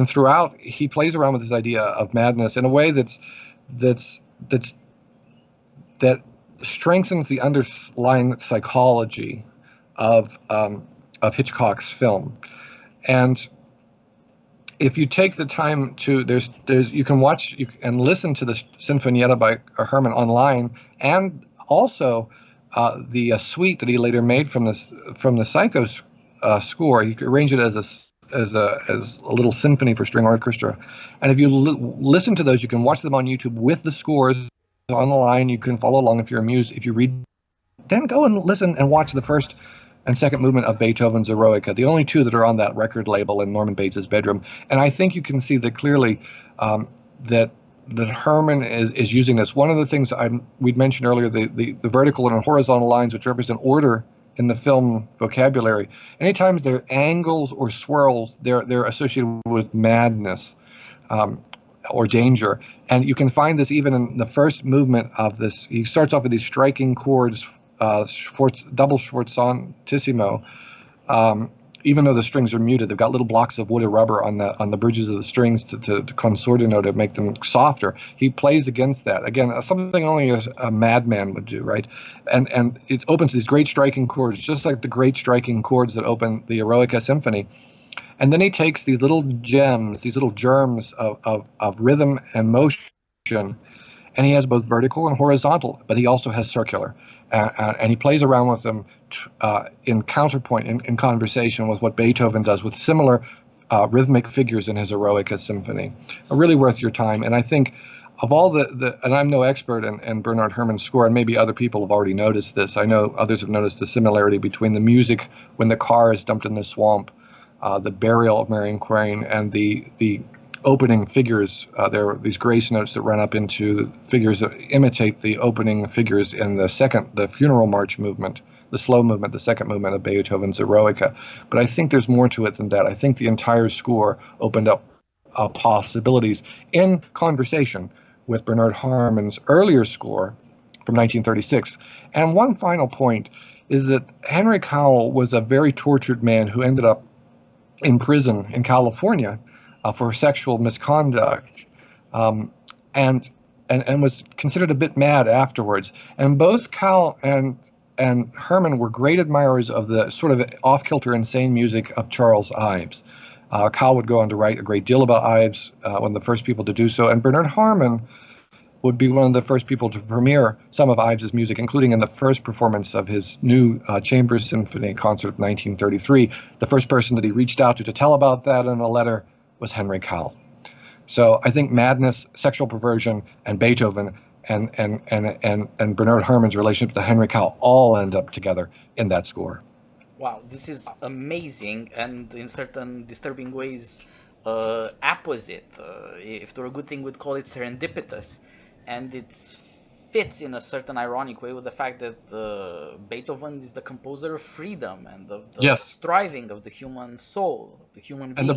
throughout, he plays around with this idea of madness in a way that strengthens the underlying psychology of Hitchcock's film. And if you take the time to, you can watch and listen to the Sinfonietta by Herman online, and also the suite that he later made from the Psycho score. You could arrange it as a little symphony for string orchestra. And if you listen to those, you can watch them on YouTube with the scores on the line. You can follow along if you're amused. If you read, then go and listen and watch the first and second movement of Beethoven's Eroica, the only two that are on that record label in Norman Bates's bedroom. And I think you can see that clearly that Herman is using this. One of the things we'd mentioned earlier, the vertical and horizontal lines, which represent order in the film vocabulary. Anytime there are angles or swirls, they're associated with madness or danger. And you can find this even in the first movement of this. He starts off with these striking chords, double sforzatissimo, even though the strings are muted. They've got little blocks of wood or rubber on the bridges of the strings to consordino, to make them softer. He plays against that. Again, something only a madman would do, right? And it opens these great striking chords, just like the great striking chords that open the Eroica Symphony. And then he takes these little gems, these little germs of rhythm and motion, and he has both vertical and horizontal, but he also has circular. And he plays around with them in counterpoint, in conversation with what Beethoven does with similar rhythmic figures in his Eroica Symphony. Really worth your time. And I think of all and I'm no expert in Bernard Herrmann's score, and maybe other people have already noticed this. I know others have noticed the similarity between the music when the car is dumped in the swamp, the burial of Marion Crane, and the opening figures. There are these grace notes that run up into figures that imitate the opening figures in the funeral march movement, the slow movement, the second movement of Beethoven's Eroica. But I think there's more to it than that. I think the entire score opened up possibilities in conversation with Bernard Herrmann's earlier score from 1936. And one final point is that Henry Cowell was a very tortured man who ended up in prison in California for sexual misconduct, and was considered a bit mad afterwards. And both Cowell and Herrmann were great admirers of the sort of off-kilter, insane music of Charles Ives. Cowell would go on to write a great deal about Ives, one of the first people to do so, and Bernard Herrmann would be one of the first people to premiere some of Ives's music, including in the first performance of his new Chamber Symphony concert of 1933. The first person that he reached out to tell about that in a letter was Henry Cowell. So I think madness, sexual perversion, and Beethoven and Bernard Herrmann's relationship to Henry Cowell all end up together in that score. Wow, this is amazing, and in certain disturbing ways apposite. If there were a good thing, we'd call it serendipitous. And it fits in a certain ironic way with the fact that Beethoven is the composer of freedom and of the striving of the human soul, of the human being. And the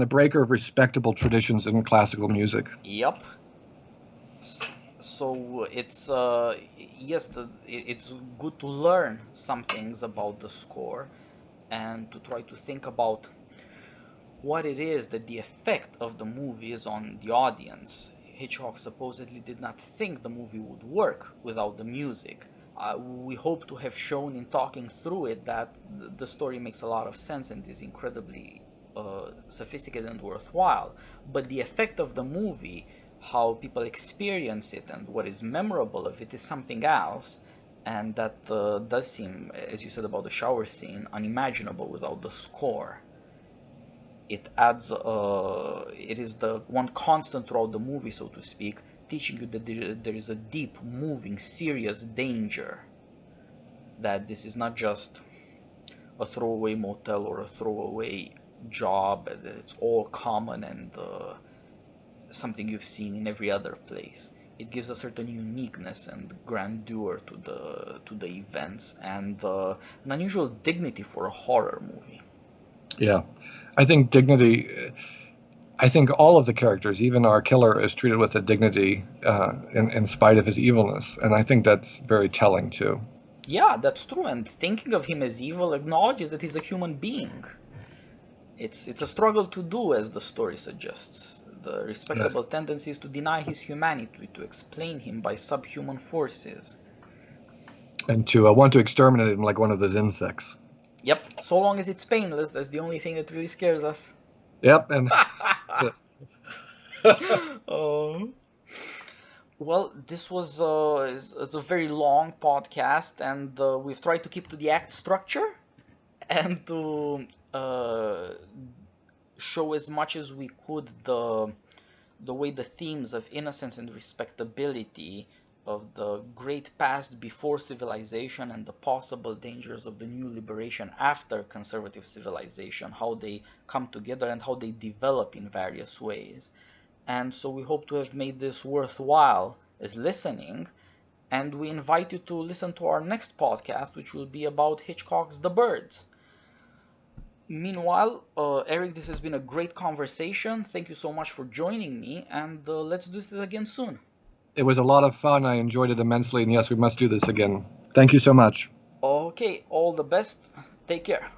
breaker of respectable traditions in classical music. Yep. So it's it's good to learn some things about the score and to try to think about what it is that the effect of the movie is on the audience. Hitchcock supposedly did not think the movie would work without the music. We hope to have shown in talking through it that the story makes a lot of sense and is incredibly sophisticated and worthwhile. But the effect of the movie, how people experience it and what is memorable of it, is something else. And that does seem, as you said about the shower scene, unimaginable without the score. It adds, it is the one constant throughout the movie, so to speak, teaching you that there is a deep, moving, serious danger. That this is not just a throwaway motel or a throwaway job, that it's all common and something you've seen in every other place. It gives a certain uniqueness and grandeur to the events, and an unusual dignity for a horror movie. Yeah, I think dignity. I think all of the characters, even our killer, is treated with a dignity in spite of his evilness, and I think that's very telling too. Yeah, that's true. And thinking of him as evil acknowledges that he's a human being. It's a struggle to do, as the story suggests. The respectable Yes. tendency is to deny his humanity, to explain him by subhuman forces. And to want to exterminate him like one of those insects. Yep, so long as it's painless, that's the only thing that really scares us. Yep, and that's it. Oh. Well, this was is a very long podcast, and we've tried to keep to the act structure and to show as much as we could the way the themes of innocence and respectability, of the great past before civilization and the possible dangers of the new liberation after conservative civilization, how they come together and how they develop in various ways. And so we hope to have made this worthwhile as listening, and we invite you to listen to our next podcast, which will be about Hitchcock's The Birds. Meanwhile, Eric, this has been a great conversation. Thank you so much for joining me, and let's do this again soon. It was a lot of fun. I enjoyed it immensely, and yes, we must do this again. Thank you so much. Okay, all the best. Take care.